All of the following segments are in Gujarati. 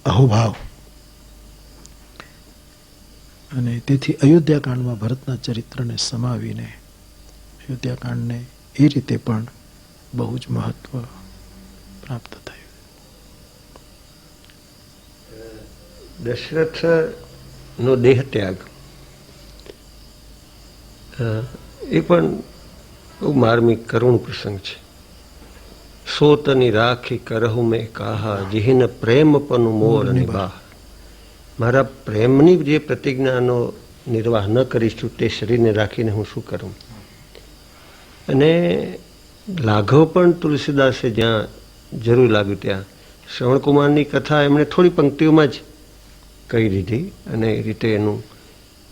અહોભાવ. અને તેથી અયોધ્યાકાંડમાં ભરતના ચરિત્રને સમાવીને અયોધ્યાકાંડને એ રીતે પણ બહુ જ મહત્વ પ્રાપ્ત થયું. દશરથનો દેહ ત્યાગ એ પણ બહુ માર્મિક કરુણ પ્રસંગ છે. સોતની રાખી કરહુ મેં કાહા જીહિન પ્રેમ પનું મોર નિભાહ. મારા પ્રેમની જે પ્રતિજ્ઞાનો નિર્વાહ ન કરીશું તે શરીરને રાખીને હું શું કરું. અને લાઘવ પણ તુલસીદાસે જ્યાં જરૂર લાગ્યું ત્યાં શ્રવણકુમારની કથા એમણે થોડી પંક્તિઓમાં જ કહી દીધી અને એ રીતે એનું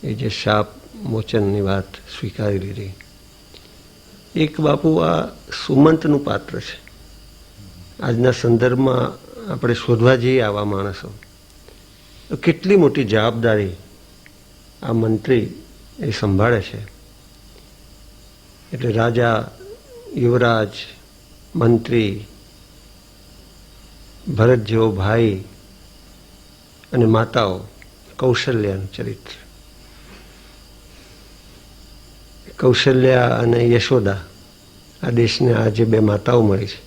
એ જે શાપ મોચનની વાત સ્વીકારી લીધી. એક બાપુ આ સુમંતનું પાત્ર છે. આજના સંદર્ભમાં આપણે શોધવા જઈએ આવા માણસો તો કેટલી મોટી જવાબદારી આ મંત્રી એ સંભાળે છે. એટલે રાજા, યુવરાજ, મંત્રી, ભરત જેવો ભાઈ અને માતાઓ, કૌશલ્યાનું ચરિત્ર. કૌશલ્યા અને યશોદા આ દેશને આ જે બે માતાઓ મળી છે.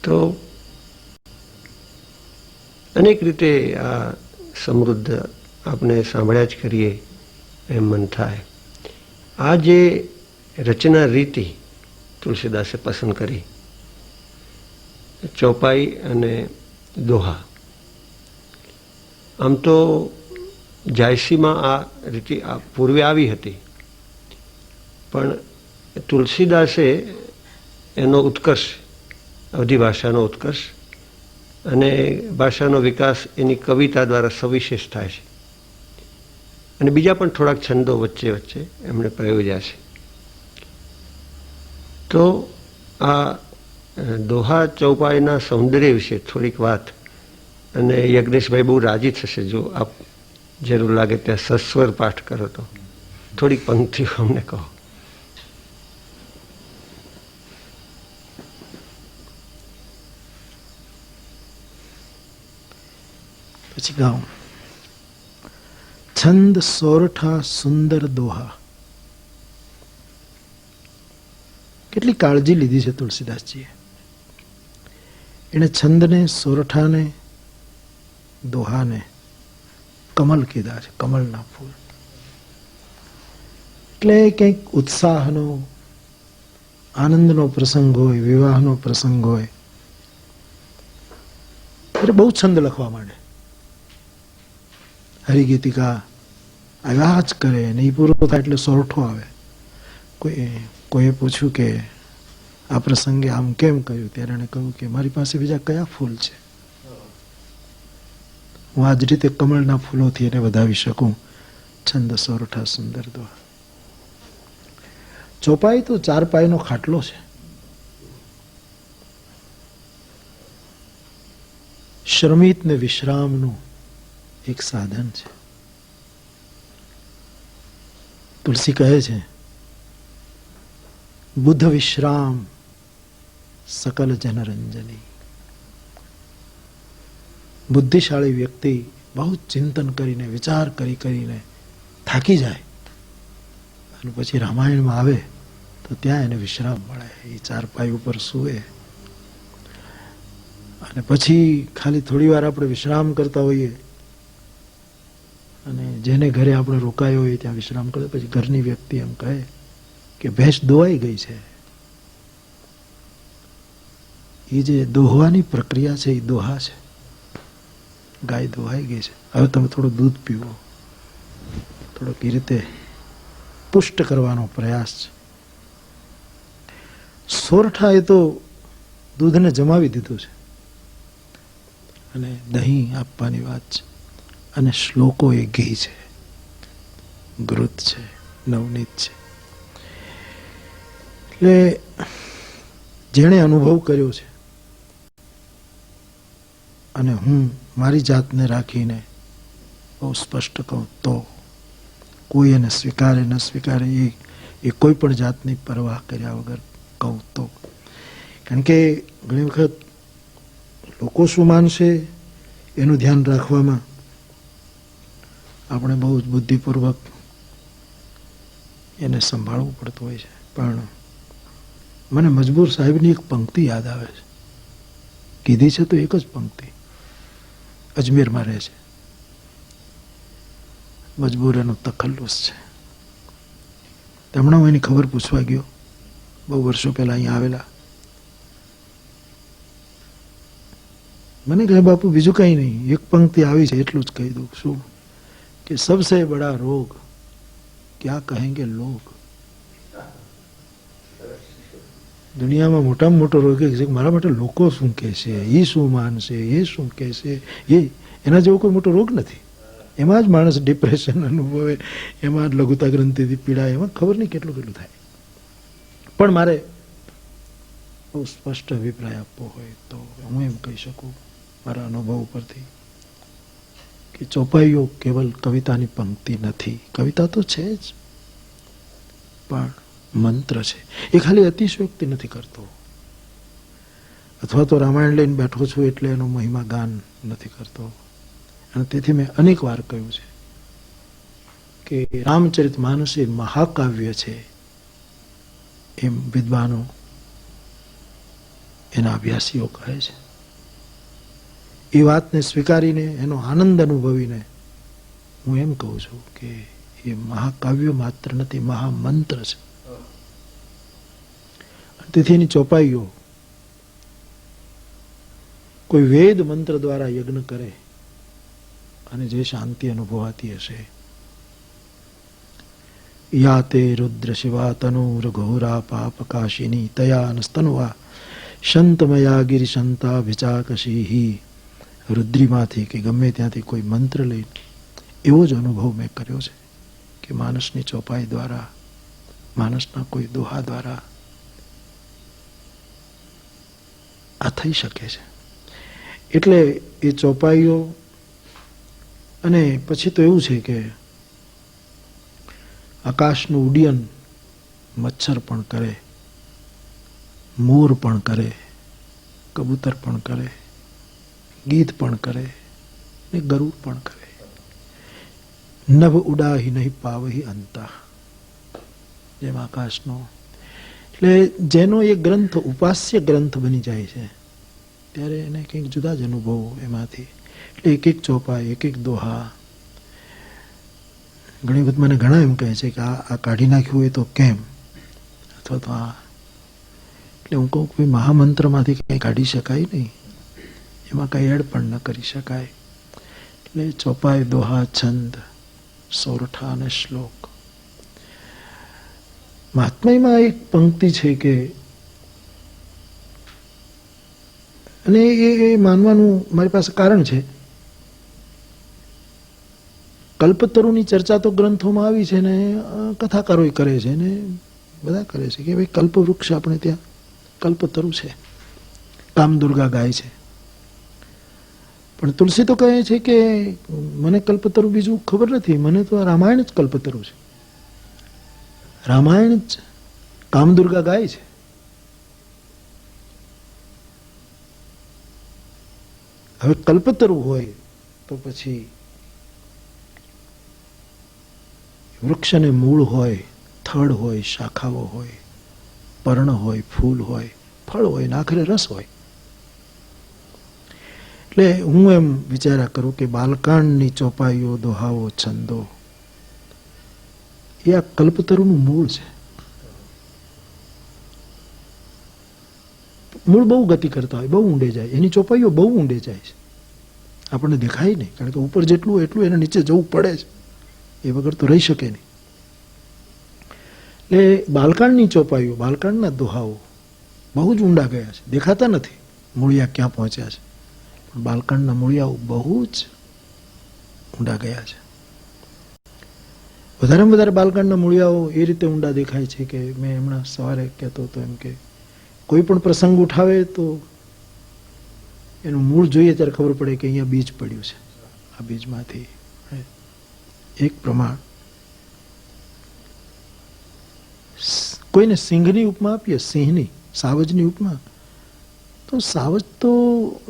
તો અનેક રીતે આ સમૃદ્ધ આપણે સાંભળ્યા જ કરીએ એમ મન થાય. આ જે રચના રીતિ તુલસીદાસે પસંદ કરી, ચોપાઈ અને દોહા. આમ તો જાયસીમાં આ રીતિ પૂર્વે આવી હતી, પણ તુલસીદાસે એનો ઉત્કર્ષ, અવધી ભાષાનો ઉત્કર્ષ અને ભાષાનો વિકાસ એની કવિતા દ્વારા સવિશેષ થાય છે. અને બીજા પણ થોડાક છંદો વચ્ચે વચ્ચે એમણે પ્રયોજ્યા છે. તો આ દોહા ચૌપાઈના સૌંદર્ય વિશે થોડીક વાત, અને યજ્ઞેશભાઈ બહુ રાજી થશે જો આપ જરૂર લાગે ત્યાં સસ્વર પાઠ કરો તો થોડીક પંક્તિઓ અમને કહો. પછી ગાઉં. છંદ સોરઠા સુંદર દોહા. કેટલી કાળજી લીધી છે તુલસીદાસજીએ. એણે છંદને, સોરઠાને, દોહાને કમલ કીધા છે, કમલના ફૂલ. એટલે કંઈક ઉત્સાહનો, આનંદનો પ્રસંગ હોય, વિવાહનો પ્રસંગ હોય એટલે બહુ છંદ લખવા માંડે. હરિગીતિકા આવ્યા જ કરે ને એ પૂરો થાય એટલે સોરઠો આવે. કોઈએ પૂછ્યું કે આ પ્રસંગે આમ કેમ કહ્યું, ત્યારે એણે કહ્યું કે મારી પાસે બીજા કયા ફૂલ છે, હું આ જ રીતે કમળના ફૂલોથી એને વધાવી શકું. છંદ સોરઠા સુંદર દોહા. ચોપાઈ તો ચાર પાયનો ખાટલો છે. શ્રમિત ને વિશ્રામનું એક સાધન છે. તુલસી કહે છે બુદ્ધ વિશ્રામ સકલ જનરંજની. બુદ્ધિશાળી વ્યક્તિ બહુ ચિંતન કરીને, વિચાર કરીને થાકી જાય અને પછી રામાયણમાં આવે તો ત્યાં એને વિશ્રામ મળે. એ ચારપાઈ ઉપર સૂવે અને પછી ખાલી થોડી વાર આપણે વિશ્રામ કરતા હોઈએ અને જેને ઘરે આપણે રોકાયો હોય ત્યાં વિશ્રામ કરે. પછી ઘરની વ્યક્તિ એમ કહે કે ભેંસ દોવાઈ ગઈ છે. એ જે દોહવાની પ્રક્રિયા છે એ દોહા છે. ગાય દોહાઈ ગઈ છે, હવે તમે થોડું દૂધ પીવો, થોડોક એ રીતે પુષ્ટ કરવાનો પ્રયાસ છે. સોરઠા એ તો દૂધને જમાવી દીધું છે અને દહીં આપવાની વાત છે. અને શ્લોકો એ ઘી છે, ઘૃત છે, નવનીત છે. એટલે જેણે અનુભવ કર્યો છે અને હું મારી જાતને રાખીને બહુ સ્પષ્ટ કહું તો કોઈ એને સ્વીકારે ન સ્વીકારે એ કોઈ પણ જાતની પરવાહ કર્યા વગર કહું તો. કારણ કે ઘણી વખત લોકો શું માનશે એનું ધ્યાન રાખવામાં આપણે બહુ જ બુદ્ધિપૂર્વક એને સંભાળવું પડતું હોય છે. પણ મને મજબૂર સાહેબની એક પંક્તિ યાદ આવે છે. કીધી છે તો એક જ પંક્તિ, અજમેરમાં રહે છે. મજબૂર એનું તખલ્લુસ છે. હમણાં હું એની ખબર પૂછવા ગયો, બહુ વર્ષો પહેલા અહીંયા આવેલા. મને કહે બાપુ બીજું કંઈ નહીં, એક પંક્તિ આવી છે એટલું જ કહી દઉં. શું કે સબસે બડા રોગ ક્યાં કહેંગે લોગ. દુનિયામાં મોટામાં મોટો રોગ એ છે કે મારા માટે લોકો શું કહેશે, એ શું માનશે, એ શું કહેશે. એના જેવો કોઈ મોટો રોગ નથી. એમાં જ માણસ ડિપ્રેશન અનુભવે, એમાં જ લઘુતા ગ્રંથિથી પીડાય, એમાં ખબર નહીં કેટલું કેટલું થાય. પણ મારે બહુ સ્પષ્ટ અભિપ્રાય આપવો હોય તો હું એમ કહી શકું મારા અનુભવ ઉપરથી કે ચોપાઈઓ કેવલ કવિતાની પંક્તિ નથી. કવિતા તો છે જ, પણ મંત્ર છે. એ ખાલી અતિશયોક્તિ નથી કરતો, અથવા તો રામાયણ લઈને બેઠો છું એટલે એનો મહિમા ગાન નથી કરતો. અને તેથી મેં અનેક વાર કહ્યું છે કે રામચરિત માનસ એ મહાકાવ્ય છે, એમ વિદ્વાનો એના અભ્યાસીઓ કહે છે. એ વાતને સ્વીકારીને એનો આનંદ અનુભવીને હું એમ કહું છું કે એ મહાકાવ્ય માત્ર નથી, મહામંત્ર છે. તેથી એની ચોપાઈઓ કોઈ વેદ મંત્ર દ્વારા યજ્ઞ કરે અને જે શાંતિ અનુભવાતી હશે. યાતે રુદ્ર શિવા તનુર ઘોરા પાપ કાશિની તયા નસ્તનુવા સંતમયા ગિરિશંતા વિચાકશી. રુદ્રીમાંથી કે ગમે ત્યાંથી કોઈ મંત્ર લઈ એવો જ અનુભવ મેં કર્યો છે કે માણસની ચોપાઈ દ્વારા, માણસના કોઈ દોહા દ્વારા આ થઈ શકે છે. એટલે એ ચોપાઈઓ. અને પછી તો એવું છે કે આકાશનું ઉડ્ડયન મચ્છર પણ કરે, મોર પણ કરે, કબૂતર પણ કરે, ગીત પણ કરે ને ગરુડ પણ કરે. નભ ઉડાહી નહીં પાવહી અંતા, જેમ આકાશનો. એટલે જેનો એ ગ્રંથ ઉપાસ્ય ગ્રંથ બની જાય છે ત્યારે એને કંઈક જુદા જ અનુભવો એમાંથી. એટલે એક એક ચોપાઈ, એક એક દોહા. ઘણી વખત મને ઘણા એમ કહે છે કે આ કાઢી નાખ્યું હોય તો કેમ, અથવા તો આ. એટલે હું કહું કે મહામંત્રમાંથી કંઈ કાઢી શકાય નહીં, એમાં કંઈ એડ પણ ન કરી શકાય. એટલે ચોપાઈ, દોહા, છંદ, સોરઠા અને શ્લોક. મહાત્મામાં એક પંક્તિ છે કે, અને એ માનવાનું મારી પાસે કારણ છે. કલ્પતરુની ચર્ચા તો ગ્રંથોમાં આવી છે ને કથાકારો કરે છે ને બધા કરે છે કે ભાઈ કલ્પવૃક્ષ આપણે ત્યાં કલ્પતરુ છે, કામદુર્ગા ગાય છે. પણ તુલસી તો કહે છે કે મને કલ્પતરુ બીજું ખબર નથી, મને તો રામાયણ જ કલ્પતરુ છે. રામાયણ જ કામદુર્ગા ગાય છે. હવે કલ્પતરુ હોય તો પછી વૃક્ષને મૂળ હોય, થડ હોય, શાખાઓ હોય, પર્ણ હોય, ફૂલ હોય, ફળ હોય ને આખરે રસ હોય. એટલે હું એમ વિચાર્યા કરું કે બાલકાંડની ચોપાઈઓ, દોહાઓ, છંદો એ આ કલ્પતરુનું મૂળ છે. મૂળ બહુ ગતિ કરતા હોય, બહુ ઊંડે જાય, એની ચોપાઈઓ બહુ ઊંડે જાય છે. આપણને દેખાય નહીં, કારણ કે ઉપર જેટલું એટલું એને નીચે જવું પડે છે, એ વગર તો રહી શકે નહીં. એટલે બાલકાંડની ચોપાઈઓ, બાલકાંડના દોહાઓ બહુ જ ઊંડા ગયા છે, દેખાતા નથી મૂળિયા ક્યાં પહોંચ્યા છે, પણ બાલકાંડના મૂળિયાઓ બહુ જ ઊંડા ગયા છે. વધારેમાં વધારે બાલકાંડના મૂળિયાઓ એ રીતે ઊંડા દેખાય છે કે મેં હમણાં સવારે કહેતો હતો એમ કે કોઈ પણ પ્રસંગ ઉઠાવે તો એનું મૂળ જોઈએ ત્યારે ખબર પડે કે અહીંયા બીજ પડ્યું છે. આ બીજમાંથી એક પ્રમાણ. કોઈને સિંહની ઉપમા આપીએ, સિંહની, સાવજની ઉપમા, તો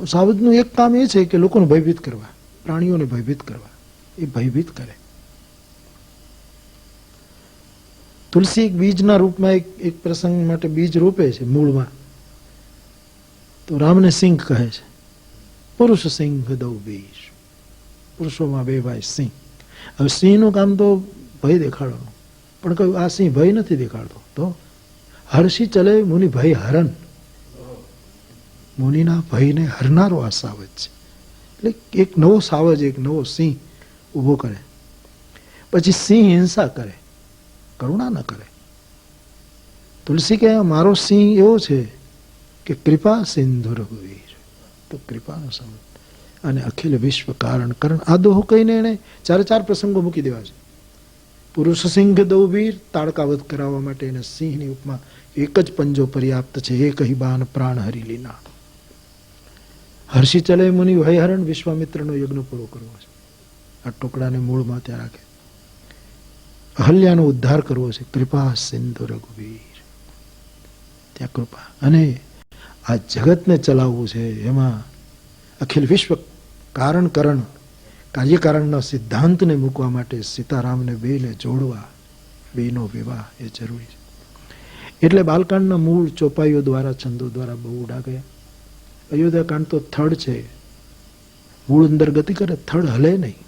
સાવજનું એક કામ એ છે કે લોકોને ભયભીત કરવા, પ્રાણીઓને ભયભીત કરવા. એ ભયભીત કરે. તુલસી એક બીજના રૂપમાં એક પ્રસંગ માટે બીજ રોપે છે મૂળમાં. તો રામને સિંહ કહે છે, પુરુષ સિંહ દઉ બીજ. પુરુષોમાં બે ભાઈ સિંહ. હવે સિંહનું કામ તો ભય દેખાડવાનું, પણ કહ્યું આ સિંહ ભય નથી દેખાડતો. તો હર્ષી ચલે મુનિ ભય હરણ. મુનિના ભયને હરનારો આ સાવજ છે. એટલે એક નવો સાવજ, એક નવો સિંહ ઊભો કરે. પછી સિંહ હિંસા કરે, કરુણા ન કરે. તુલસી કહે મારો સિંહ એવો છે કે કૃપા સિંધુ રઘુવીર. તો કૃપાનો સમજ અને અખિલ વિશ્વ કારણ કરણ આ દોહો કહીને એને ચાર પ્રસંગો મૂકી દેવા છે. પુરુષ સિંહ દૌવીર, તાડકાવધ કરાવવા માટે એને સિંહની ઉપમા. એક જ પંજો પર્યાપ્ત છે, એક હિ બાન પ્રાણ હરી લીના. હર્ષિ ચલે મુનિ ભયહરણ, વિશ્વામિત્રનો યજ્ઞ પૂરો કરવો છે. આ ટુકડાને મૂળમાં ત્યાં રાખે. અહલ્યાનો ઉદ્ધાર કરવો છે, કૃપા સિંધુ રઘુવીર. ત્યાં કૃપા. અને આ જગતને ચલાવવું છે, એમાં અખિલ વિશ્વ કારણ કરણ, કાર્યકારણના સિદ્ધાંતને મૂકવા માટે સીતારામને બેને જોડવા, બેનો વિવાહ એ જરૂરી છે. એટલે બાલકાંડના મૂળ ચોપાઈઓ દ્વારા, છંદો દ્વારા બહુ ઉડા ગયા. અયોધ્યાકાંડ તો થડ છે, મૂળ અંદર ગતિ કરે, થડ હલે નહીં,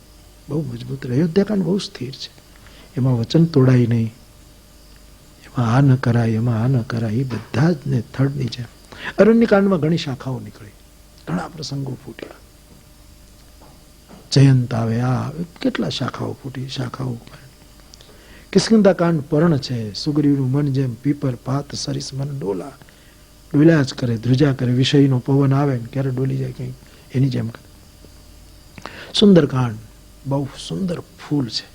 બહુ મજબૂત રહે. અયોધ્યાકાંડ બહુ સ્થિર છે, એમાં વચન તોડાય નહીં, એમાં આ ન કરાય, એમાં આ ન કરાય, એ બધા જ ને થડની જેમ. અરણ્યકાંડમાં ઘણી શાખાઓ નીકળી, ઘણા પ્રસંગો ફૂટ્યા. જયંત આવે, આ કેટલા શાખાઓ ફૂટી, શાખાઓ. કિષ્કિંધાકાંડ પર્ણ છે, સુગ્રીવનું મન જેમ પીપર પાત સરીસ મન ડોલ્યા જ કરે, ધ્રુજા કરે. વિષયનો પવન આવે ને ક્યારે ડોલી જાય કંઈ એની જેમ કરે. સુંદરકાંડ બહુ સુંદર ફૂલ છે,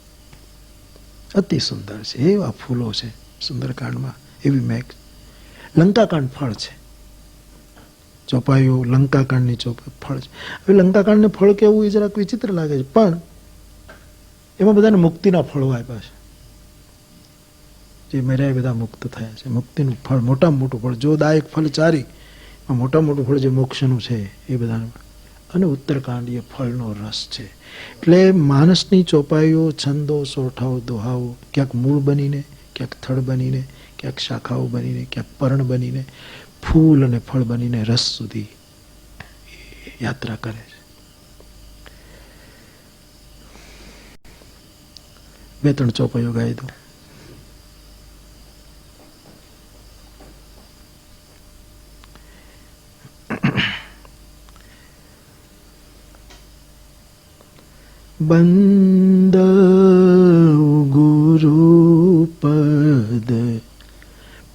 અતિ સુંદર છે, એવા ફૂલો છે સુંદરકાંડમાં, એવી મેઘ. લંકાકાંડ ફળ છે, ચોપાઈઓ લંકાકાંડની ચોપાઈ ફળ છે. હવે લંકાકાંડને ફળ કેવું એ જરાક વિચિત્ર લાગે છે, પણ એમાં બધાને મુક્તિના ફળો આપ્યા છે. જે મર્યા બધા મુક્ત થયા છે. મુક્તિનું ફળ મોટામાં મોટું ફળ, જો દાયક ફળ ચારી, મોટા મોટું ફળ જે મોક્ષનું છે એ બધાનું. અને ઉત્તરકાંડ એ ફળનો રસ છે. એટલે માનસની ચોપાઈઓ, છંદો, સોઠાઓ, દોહાઓ ક્યાંક મૂળ બનીને, ક્યાંક થડ બનીને, ક્યાંક શાખાઓ બનીને, ક્યાંક પર્ણ બનીને, ફૂલ અને ફળ બનીને રસ સુધી યાત્રા કરે છે. બે ત્રણ ચોપાઈઓ ગાઈ દો. બંદ ગુરુ પદ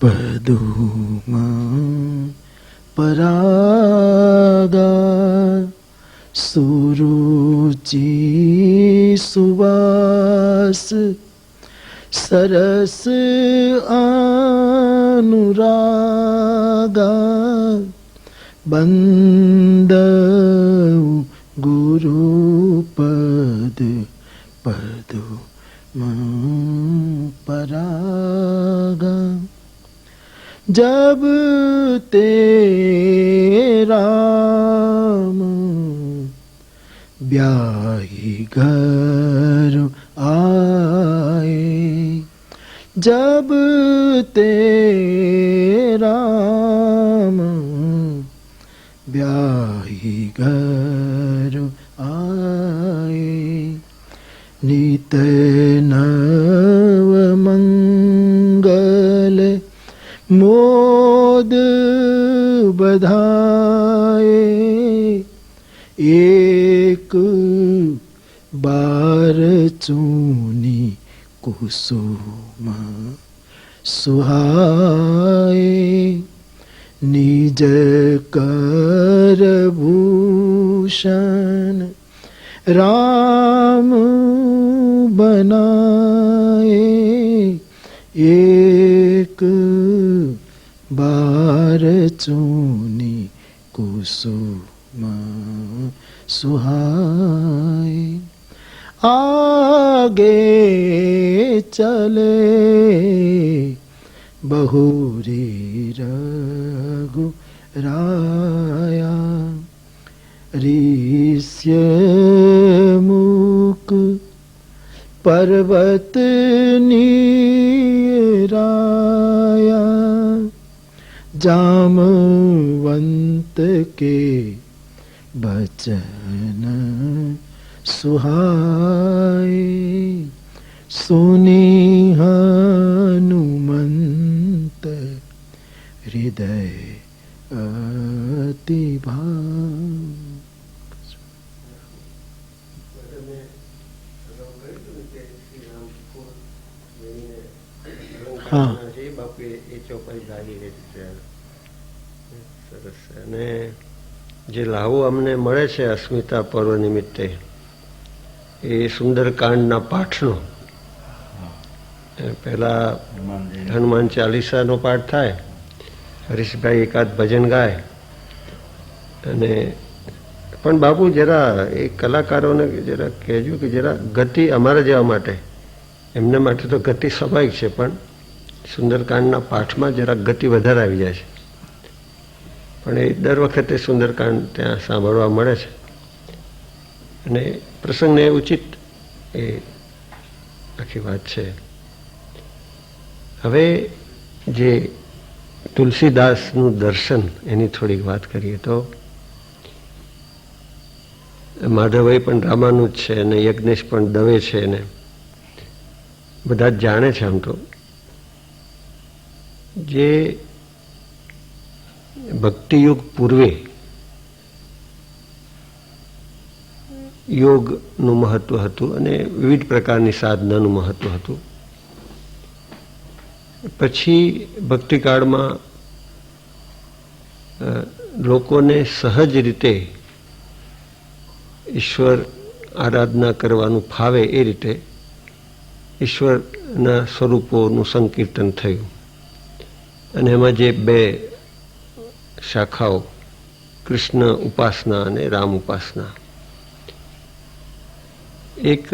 પદુમાં પરાગા સુરુચિ સુવાસ સરસ અનુરાગા બંદ ગુરુપદ પદુમાં પરાગા જબ તે રામ ब्याही घर आए जब ते राम ब्याही घर आए नित नव मंगल मोद बधाए एक बार चूनी कुसुम सुहाए निज कर भूषण राम बनाए एक बार चूनी कुसुम सुहाए आगे चले बहुरी रघु રાયા રીસ્ય મુક પર્વતની રાયા જામવંત કે બચન સુહાય સુની હનુમંત હૃદય અતિ ભાવ. હા, અને જે લાવો અમને મળે છે અસ્મિતા પર્વ નિમિત્તે એ સુંદરકાંડના પાઠનો. પહેલા હનુમાન ચાલીસાનો પાઠ થાય, હરીશભાઈ એકાદ ભજન ગાય, અને પણ બાપુ જરા એ કલાકારોને જરા કહેજો કે જરા ગતિ અમારા જેવા માટે, એમના માટે તો ગતિ સ્વાભાવિક છે, પણ સુંદરકાંડના પાઠમાં જરા ગતિ વધારે આવી જાય છે. પણ એ દર વખતે સુંદરકાંડ ત્યાં સાંભળવા મળે છે અને પ્રસંગને ઉચિત એ આખી વાત છે. હવે જે તુલસીદાસનું દર્શન એની થોડીક વાત કરીએ તો માધવભાઈ પણ રામાનુજ છે અને યજ્ઞેશ પણ દવે છે ને બધા જ જાણે છે. આમ તો જે ભક્તિયુગ પૂર્વે યોગનું મહત્વ હતું અને વિવિધ પ્રકારની સાધનાનું મહત્વ હતું. પછી ભક્તિકાળમાં લોકોને સહજ રીતે ઈશ્વર આરાધના કરવાનું ફાવે એ રીતે ઈશ્વરના સ્વરૂપોનું સંકીર્તન થયું. અને એમાં જે બે શાખાઓ, કૃષ્ણ ઉપાસના અને રામ ઉપાસના, એક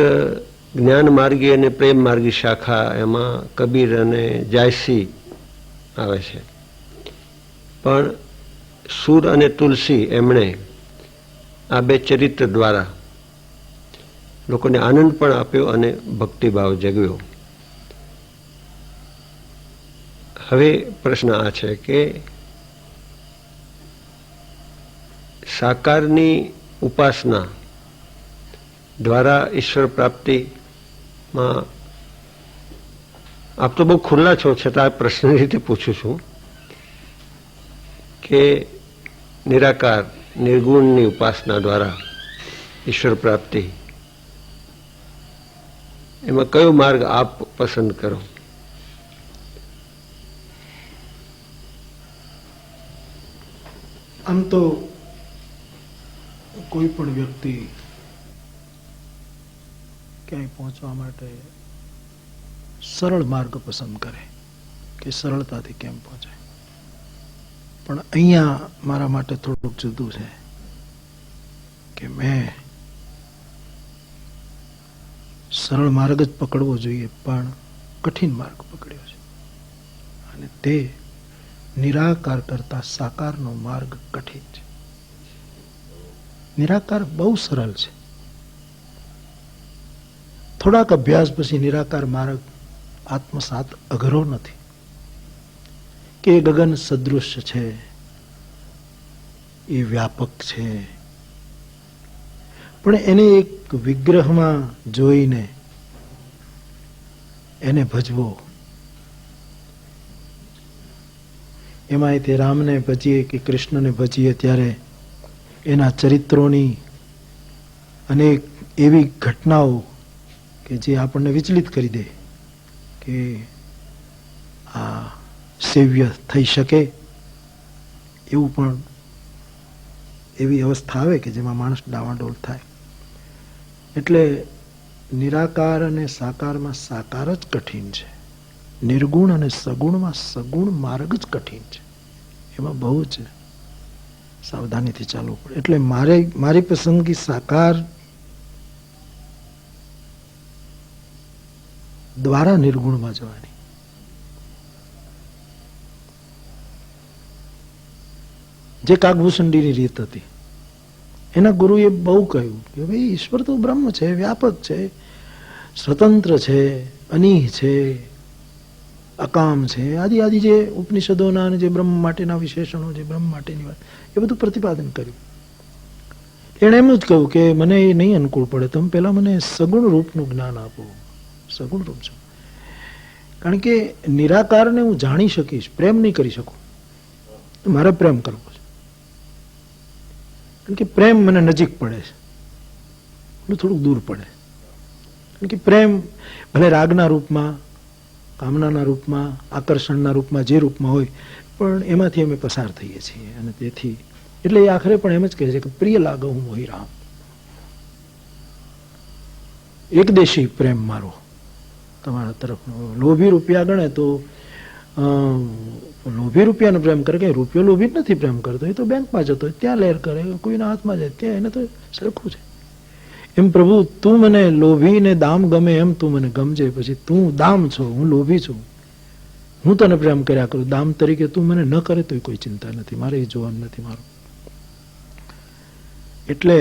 જ્ઞાન માર્ગી અને પ્રેમ માર્ગી શાખા, એમાં કબીર અને જાયસી આવે છે. પણ સુર અને તુલસી એમણે આ બે ચરિત્ર દ્વારા લોકોને આનંદ પણ આપ્યો અને ભક્તિભાવ જગ્યો. હવે પ્રશ્ન આ છે કે સાકારની ઉપાસના દ્વારા ઈશ્વર પ્રાપ્તિમાં, આપ તો બહુ ખુલ્લા છો, છતાં આ પ્રશ્નની રીતે પૂછું છું કે નિરાકાર નિર્ગુણની ઉપાસના દ્વારા ઈશ્વર પ્રાપ્તિ, એમાં કયો માર્ગ આપ પસંદ કરો? આમ તો કોઈ પણ વ્યક્તિ ક્યાંય પહોંચવા માટે સરળ માર્ગ પસંદ કરે કે સરળતાથી કેમ પહોંચે. પણ અહીંયા મારા માટે થોડુંક જુદું છે કે મેં સરળ માર્ગ જ પકડવો જોઈએ, પણ કઠિન માર્ગ પકડ્યો છે. અને તે નિરાકાર કરતા સાકારનો માર્ગ કઠિન છે. નિરાકાર બહુ સરળ છે. થોડાક અભ્યાસ પછી નિરાકાર માર્ગ આત્મસાત અઘરો નથી. કે ગગન સદૃશ છે, એ વ્યાપક છે, પણ એને એક વિગ્રહમાં જોઈને એને ભજવો, એમાં તે રામને ભજીએ કે કૃષ્ણને ભજીએ ત્યારે એના ચરિત્રોની અનેક એવી ઘટનાઓ કે જે આપણને વિચલિત કરી દે કે આ સેવ્ય થઈ શકે, એવું પણ એવી અવસ્થા આવે કે જેમાં માણસ ડાવાડોળ થાય. એટલે નિરાકાર અને સાકારમાં સાકાર જ કઠિન છે. નિર્ગુણ અને સગુણમાં સગુણ માર્ગ જ કઠિન છે. એમાં બહુ જ સાવધાનીથી ચાલવું પડે. એટલે મારી પસંદગી સાકાર દ્વારા નિર્ગુણમાં જવાની. જે કાગભૂષણજીની રીત હતી. એના ગુરુએ બહુ કહ્યું કે ભાઈ ઈશ્વર તો બ્રહ્મ છે, વ્યાપક છે, સ્વતંત્ર છે, અનીહ છે, અકામ છે, આદિ જે ઉપનિષદોના અને જે બ્રહ્મ માટેના વિશેષણો, જે બ્રહ્મ માટેની વાત, એ બધું પ્રતિપાદન કર્યું. એણે એમ જ કહ્યું કે મને એ નહીં અનુકૂળ પડે, તમે પહેલા મને સગુણ રૂપનું જ્ઞાન આપો. સગુણ રૂપ છે, કારણ કે નિરાકારને હું જાણી શકીશ, પ્રેમ નહીં કરી શકું. મારે પ્રેમ કરવો છે, કારણ કે પ્રેમ મને નજીક પડે છે, થોડુંક દૂર પડે. કારણ કે પ્રેમ ભલે રાગના રૂપમાં, કામનાના રૂપમાં, આકર્ષણના રૂપમાં, જે રૂપમાં હોય, પણ એમાંથી અમે પસાર થઈએ છીએ. અને તેથી એટલે એ આખરે પણ એમ જ કહે છે કે પ્રિય લાગો હું મોહી રામ. એકદેશી પ્રેમ મારો તમારા તરફનો. લોભી રૂપિયા ગણે તો લોભી રૂપિયાનો પ્રેમ કરે, કે રૂપિયો લોભી જ નથી પ્રેમ કરતો, એ તો બેંકમાં જતો હોય ત્યાં લહેર કરે, કોઈના હાથમાં જાય ત્યાં એને તો સરખું છે. એમ પ્રભુ તું મને લોભી ને દામ ગમે એમ તું મને ગમજે. પછી તું દામ છો, હું લોભી છું, હું તને પ્રેમ કર્યા કરું. દામ તરીકે તું મને ન કરે તો કોઈ ચિંતા નથી, મારે એ જોવાનું નથી મારું. એટલે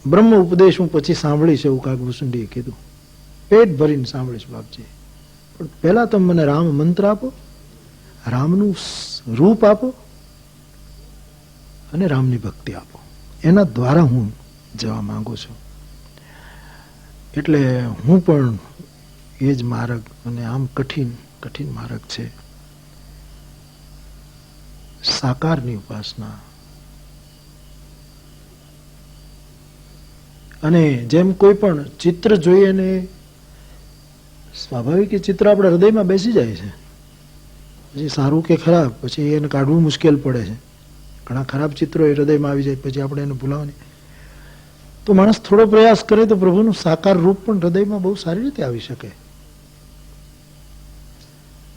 બ્રહ્મ ઉપદેશ હું પછી સાંભળીશ એવું કાગભૂષણજીએ કીધું. પેટ ભરીને સાંભળીશ બાપજી, પણ પહેલા તમે મને રામ મંત્ર આપો, રામનું રૂપ આપો અને રામની ભક્તિ આપો. એના દ્વારા હું જવા માંગુ છું. એટલે હું પણ એ જ માર્ગ, અને આમ કઠિન માર્ગ છે સાકારની ઉપાસના. અને જેમ કોઈ પણ ચિત્ર જોઈએ ને, સ્વાભાવિક ચિત્ર આપણા હૃદયમાં બેસી જાય છે, પછી સારું કે ખરાબ પછી એને કાઢવું મુશ્કેલ પડે છે. ઘણા ખરાબ ચિત્રો એ હૃદયમાં આવી જાય, પછી આપણે એને ભૂલાવવાની. તો માણસ થોડો પ્રયાસ કરે તો પ્રભુનું સાકાર રૂપ પણ હૃદયમાં બહુ સારી રીતે આવી શકે.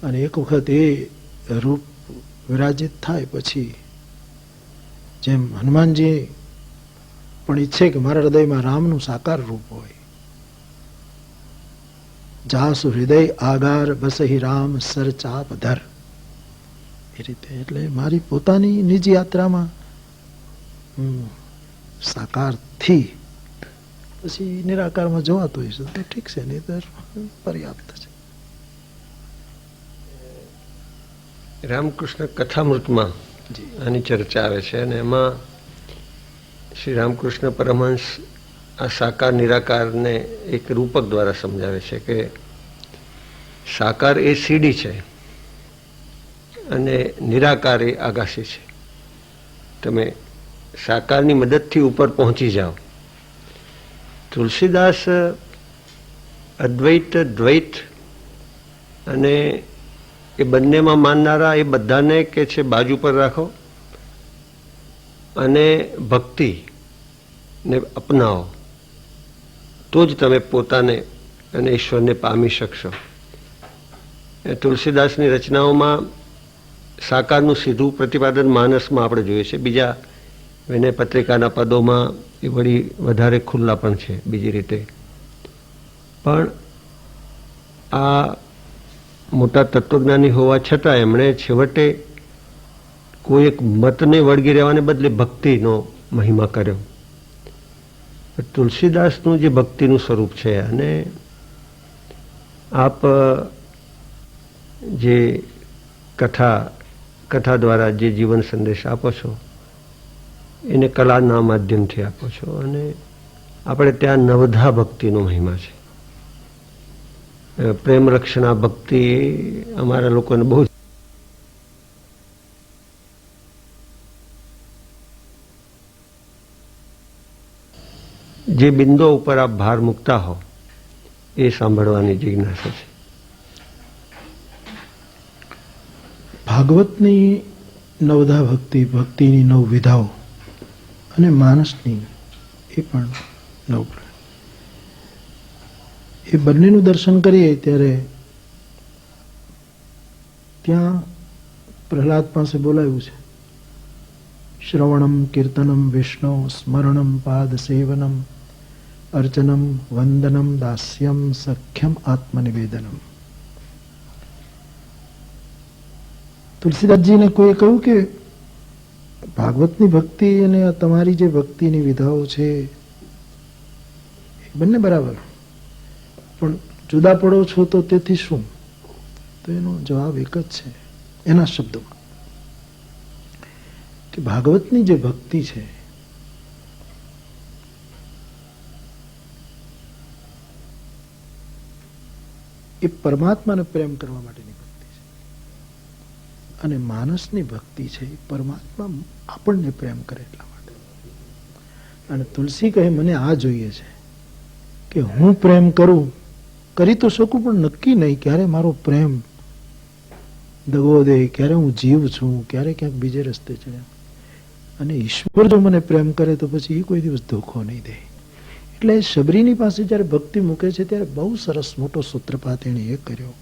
અને એક વખત એ રૂપ વિરાજિત થાય પછી, જેમ હનુમાનજી પણ ઈચ્છે કે મારા હૃદયમાં રામનું સાકાર રૂપ હોય. જાસુ હૃદય આગાર બસહી રામ સર ચાપ ધર, એ રીતે. એટલે મારી પોતાની નિજ યાત્રામાં સાકારથી પછી નિરાકારમાં જોવાતું હોય છે તો ઠીક છે, નહીં તો પર્યાપ્ત છે. રામકૃષ્ણ કથામૃતમાં આની ચર્ચા આવે છે, અને એમાં શ્રી રામકૃષ્ણ પરમહંસ આ સાકાર નિરાકારને એક રૂપક દ્વારા સમજાવે છે કે સાકાર એ સીડી છે અને નિરાકાર એ આગાશી છે. તમે સાકારની મદદથી ઉપર પહોંચી જાઓ. તુલસીદાસ અદ્વૈત દ્વૈત અને એ બંનેમાં માનનારા એ બધાને કે છે બાજુ પર રાખો અને ભક્તિને અપનાવો, તો જ તમે પોતાને અને ઈશ્વરને પામી શકશો. તુલસીદાસની રચનાઓમાં સાકારનું સીધું પ્રતિપાદન માનસમાં આપણે જોઈએ છે. બીજા વિનય પત્રિકાના પદોમાં એ વળી વધારે ખુલ્લા પણ છે બીજી રીતે. પણ આ મોટા તત્વજ્ઞાની હોવા છતાં એમણે છેવટે કોઈ એક મતને વળગી રહેવાને બદલે ભક્તિનો મહિમા કર્યો. તુલસીદાસનું જે ભક્તિનું સ્વરૂપ છે, અને આપ જે કથા દ્વારા જે જીવન સંદેશ આપો છો એને કલાના માધ્યમથી આપો છો, અને આપણે ત્યાં નવધા ભક્તિનો મહિમા છે. પ્રેમ રક્ષણા ભક્તિ અમારા લોકોને બહુ જે બિંદુ ઉપર આપ ભાર મૂકતા હો એ સાંભળવાની જિજ્ઞાસા છે. ભાગવતની નવધા ભક્તિની નવ વિધાઓ અને માનસની એ પણ નવ, એ બંનેનું દર્શન કરીએ ત્યારે ત્યાં પ્રહલાદ પાસે બોલાવ્યું છે, શ્રવણમ કીર્તનમ વિષ્ણુ સ્મરણમ પાદ સેવનમ અર્ચનમ વંદનમ દાસ્યમ સખ્યમ આત્મનિવેદનમ. તુલસીદાસજીને કોઈએ કહ્યું કે ભાગવતની ભક્તિ અને આ તમારી જે ભક્તિની વિધાઓ છે એ બંને બરાબર, પણ જુદા પડો છો તો તેથી શું? તો એનો જવાબ એક જ છે, એના શબ્દોમાં, કે ભાગવતની જે ભક્તિ છે એ પરમાત્માને પ્રેમ કરવા માટેની ભક્તિ છે, અને માનસની ભક્તિ છે એ પરમાત્મા આપણને પ્રેમ કરે એટલા માટે. અને તુલસી કહે મને આ જોઈએ છે કે હું પ્રેમ કરું, કરી તો શકું પણ નક્કી નહીં ક્યારે મારો પ્રેમ દગો દે, ક્યારે હું જીવ છું, ક્યારે ક્યાંક બીજે રસ્તે ચડ્યા. અને ઈશ્વર જો મને પ્રેમ કરે તો પછી એ કોઈ દિવસ ધોખો નહીં દે. એટલે શબરીની પાસે જ્યારે ભક્તિ મૂકે છે ત્યારે બહુ સરસ મોટો સૂત્રપાત એણે એ કર્યો.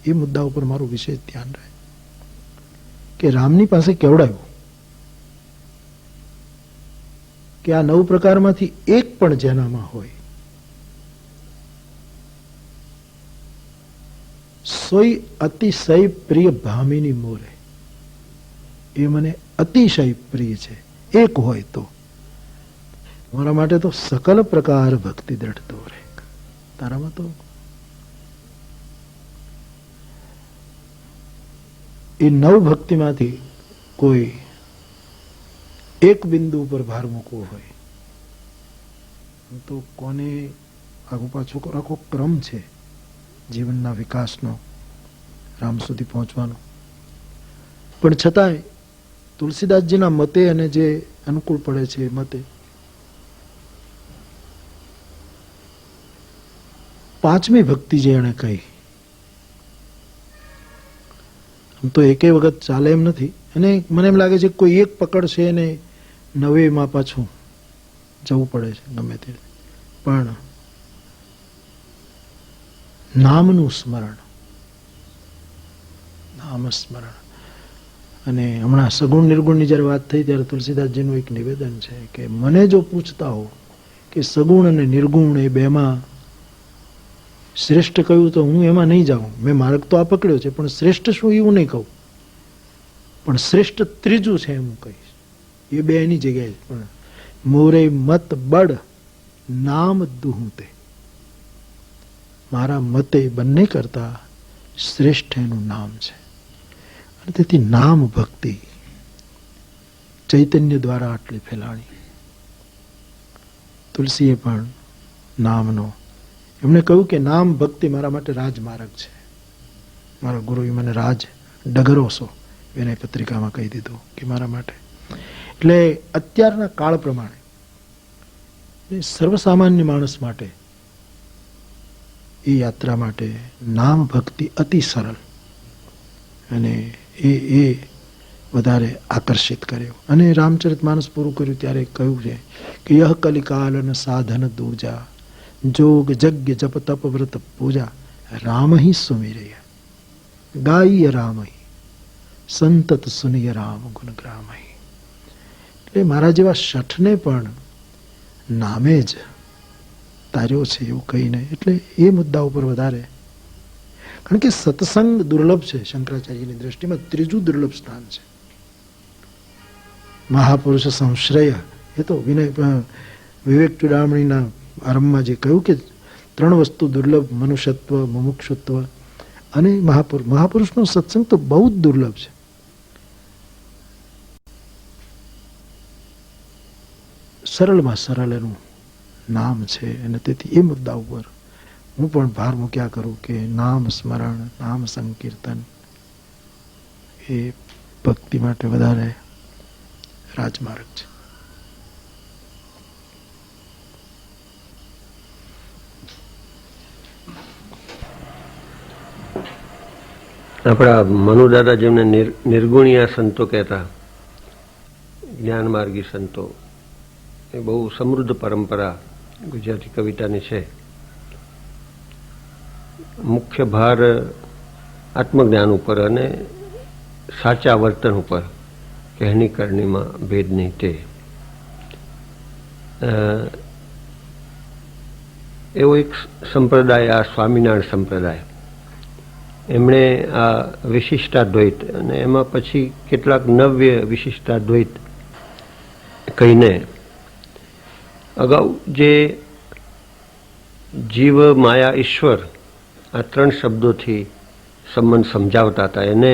એ મુદ્દા ઉપર મારું વિશેષ ધ્યાન રહે કે રામની પાસે કેવડાવ્યું કે આ 9 પ્રકારમાંથી એક પણ જેનામાં હોય સોય અતિશય પ્રિય ભામિની મોરે, એ મને અતિશય પ્રિય છે, એક હોય તો મારા માટે તો સકલ પ્રકાર ભક્તિ દ્રઢતો રહે. તારામાં તો એ 9 ભક્તિમાંથી કોઈ એક બિંદુ ઉપર ભાર મૂકવો હોય તો કોને આગુ પાછું આખો ક્રમ છે જીવનના વિકાસનો, રામ સુધી પહોંચવાનો. પણ છતાંય તુલસીદાસજીના મતે અને જે અનુકૂળ પડે છે એ મતે 5મી ભક્તિ જે એણે કહી, આમ તો એકે વખત ચાલે એમ નથી, અને મને એમ લાગે છે કોઈ એક પકડ છે અને 9માં પાછું જવું પડે છે ગમે તે, પણ નામનું સ્મરણ, નામ સ્મરણ. અને હમણાં સગુણ નિર્ગુણની જ્યારે વાત થઈ ત્યારે તુલસીદાસજીનું એક નિવેદન છે કે મને જો પૂછતા હો કે સગુણ અને નિર્ગુણ એ બેમાં શ્રેષ્ઠ કયું તો હું એમાં નહીં જાઉં. મેં માર્ગ તો આ પકડ્યો છે પણ શ્રેષ્ઠ શું એવું નહીં કહું, પણ શ્રેષ્ઠ ત્રીજું છે એમ હું કહીશ. એ બે એની જગ્યાએ, પણ મોરે મત બળ નામ દુહું તે, મારા મતે બંને કરતા શ્રેષ્ઠ એનું નામ છે. અને તેથી નામ ભક્તિ ચૈતન્ય દ્વારા આટલી ફેલાણી. તુલસીએ પણ નામનો, એમણે કહ્યું કે નામ ભક્તિ મારા માટે રાજમાર્ગ છે. મારા ગુરુએ મને રાજ ડગરોસો વિનય પત્રિકામાં કહી દીધું કે મારા માટે. એટલે અત્યારના કાળ પ્રમાણે સર્વસામાન્ય માણસ માટે એ યાત્રા માટે નામ ભક્તિ અતિ સરળ અને એ વધારે આકર્ષિત કર્યો. અને રામચરિતમાનસ પૂરું કર્યું ત્યારે કહ્યું છે કે યહ કલિકાલન સાધન દૂજા જોગ જગ્ય જપ તપ વ્રત પૂજા રામ હિ સુમિરય ગાય રામ હિ સંતત સુનિય રામ ગુણગ્રામ હિ. એટલે મારા જેવા શઠને પણ નામે જ તાર્યો છે એવું કહીને, એટલે એ મુદ્દા ઉપર વધારે, કારણ કે સત્સંગ દુર્લભ છે શંકરાચાર્યની દ્રષ્ટિમાં, ત્રીજું દુર્લભ સ્થાન છે. મહાપુરુષ સંશ્રય, એ તો વિવેક ચુડામણીના આરંભમાં જે કહ્યું કે 3 વસ્તુ દુર્લભ, મનુષ્યત્વ, મુમુક્ષુત્વ અને મહાપુરુષનો સત્સંગ તો બહુ જ દુર્લભ છે. સરળમાં સરળ એનું નામ છે. અને તેથી એ મુદ્દા ઉપર હું પણ ભાર મૂક્યા કરું કે નામ સ્મરણ, નામ સંકીર્તન એ ભક્તિ માટે વધારે રાજમાર્ગ છે. આપણા મનુદાદા જેમને નિર્ગુણિયા સંતો કહેતા, જ્ઞાનમાર્ગી સંતો, એ બહુ સમૃદ્ધ પરંપરા ગુજરાતી કવિતાની છે. મુખ્ય ભાર આત્મજ્ઞાન ઉપર અને સાચા વર્તન ઉપર, કહેણી કરણીમાં ભેદ નહીં તે. એવો એક સંપ્રદાય આ સ્વામિનારાયણ સંપ્રદાય, એમણે આ વિશિષ્ટાદ્વૈત અને એમાં પછી કેટલાક નવ્ય વિશિષ્ટાદ્વૈત કહીને અગાઉ જે જીવ, માયા, ઈશ્વર આ ત્રણ શબ્દોથી સંબંધ સમજાવતા હતા એને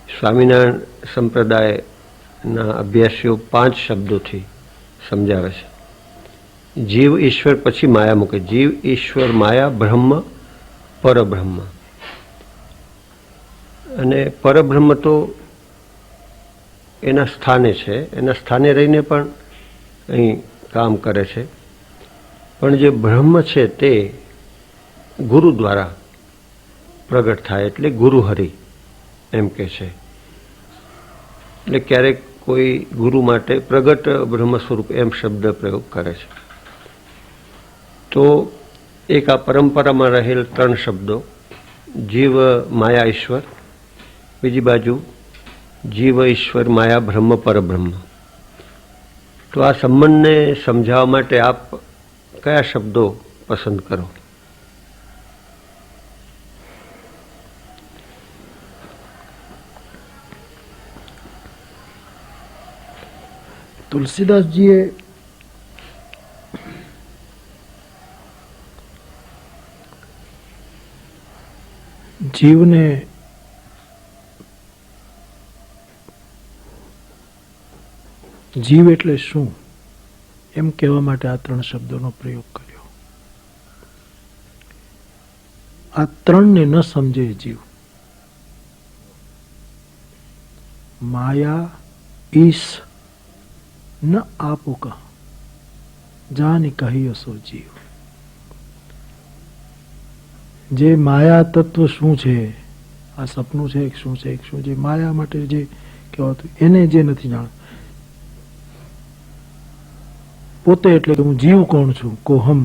સ્વામિનારાયણ સંપ્રદાયના અભ્યાસીઓ 5 શબ્દોથી સમજાવે છે. જીવ, ઈશ્વર, પછી માયા મૂકે. જીવ, ઈશ્વર, માયા, બ્રહ્મ, પરબ્રહ્મ. અને પરબ્રહ્મ તો એના સ્થાને છે, એના સ્થાને રહીને પણ અહીં કામ કરે છે. પણ જે બ્રહ્મ છે તે ગુરુ દ્વારા પ્રગટ થાય એટલે ગુરુહરિ એમ કે છે. એટલે ક્યારેક કોઈ ગુરુ માટે પ્રગટ બ્રહ્મ સ્વરૂપ એમ શબ્દ પ્રયોગ કરે છે. તો એક આ પરંપરામાં રહેલ 3 શબ્દો, જીવ, માયા, ઈશ્વર. બીજી બાજુ જીવ, ઈશ્વર, માયા, બ્રહ્મ, પરબ્રહ્મ. તો આ સંબંધને સમજાવવા માટે આપ કયા શબ્દો પસંદ કરો? તુલસીદાસજીએ જીવને જીવ એટલે શું એમ કહેવા માટે આ 3 શબ્દોનો પ્રયોગ કર્યો. આ 3ને ન સમજે જીવ. માયા ઈશ ન આપો કા જાની કહીયો સો જીવ. જે માયા તત્વ શું છે, આ સપનું છે, શું છે, શું છે, માયા માટે જે કહેવાતું એને જે નથી જાણ, પોતે એટલે હું જીવ કોણ છું, કોહમ,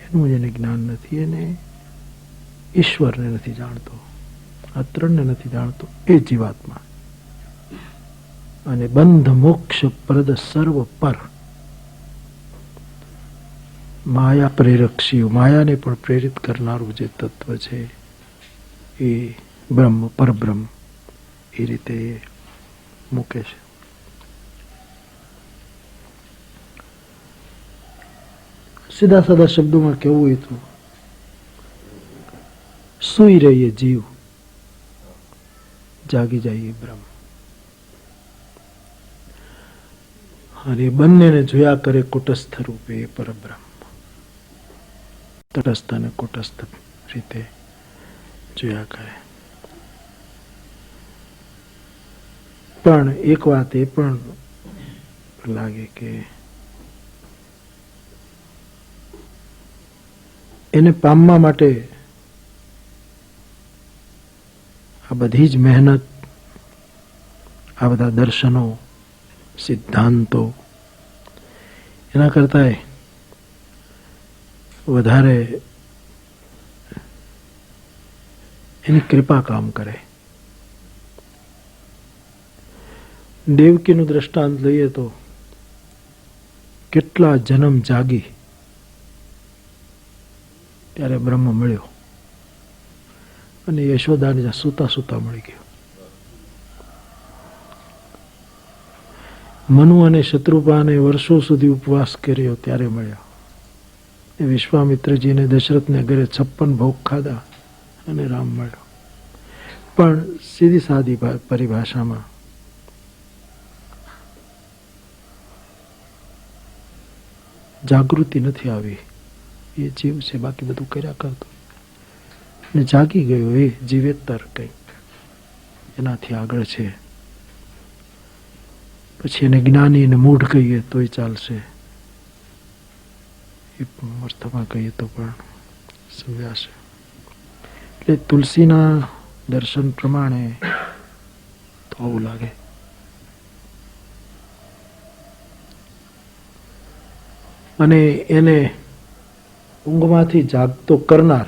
એનું જેને જ્ઞાન નથી, એને ઈશ્વરને નથી જાણતો, આ 3ને નથી જાણતો, એ જીવાત્મા. અને બંધ મોક્ષ પ્રદ સર્વ પર માયા પ્રેરક શિવ, માયાને પણ પ્રેરિત કરનારું જે તત્વ છે એ બ્રહ્મ, પરબ્રહ્મ, એ રીતે મૂકે છે. સીધા સાદા શબ્દોમાં કેવું હોય તો સૂઈ રહીએ જીવ, જાગી જઈએ બ્રહ્મ. અને બંનેને જોયા કરે કુટસ્થ રૂપે એ પરબ્રહ્મ. તટસ્થ અને કુટસ્થ રીતે જોયા કરે. પણ એક વાત એ પણ લાગે કે એને પામવા માટે આ બધી જ મહેનત, આ બધા દર્શનો, સિદ્ધાંતો, એના કરતા વધારે એની કૃપા કામ કરે. દેવકીનું દ્રષ્ટાંત લઈએ તો કેટલા જન્મ જાગી ત્યારે બ્રહ્મ મળ્યો અને યશોદાને જ્યાં સૂતા સૂતા મળી ગયો. મનુ અને શત્રુપાને વર્ષો સુધી ઉપવાસ કર્યો ત્યારે મળ્યો. એ વિશ્વામિત્રજીને દશરથને ઘરે 56 ભોગ ખાધા અને રામ મળ્યો. પણ સીધી સાદી પરિભાષામાં જાગૃતિ નથી આવી. એ જીવ છે, બાકી બધું કર્યા કરતો ને જાગી ગયો એ જીવેતર કંઈક એનાથી આગળ છે. પછી એને જ્ઞાની અને મૂઢ કહીએ તોય ચાલશે, એ અર્થમાં કહીએ તો પણ સમજાશે. એટલે તુલસીના દર્શન પ્રમાણે તો આવું લાગે. અને એને ઊંઘમાંથી જાગતો કરનાર,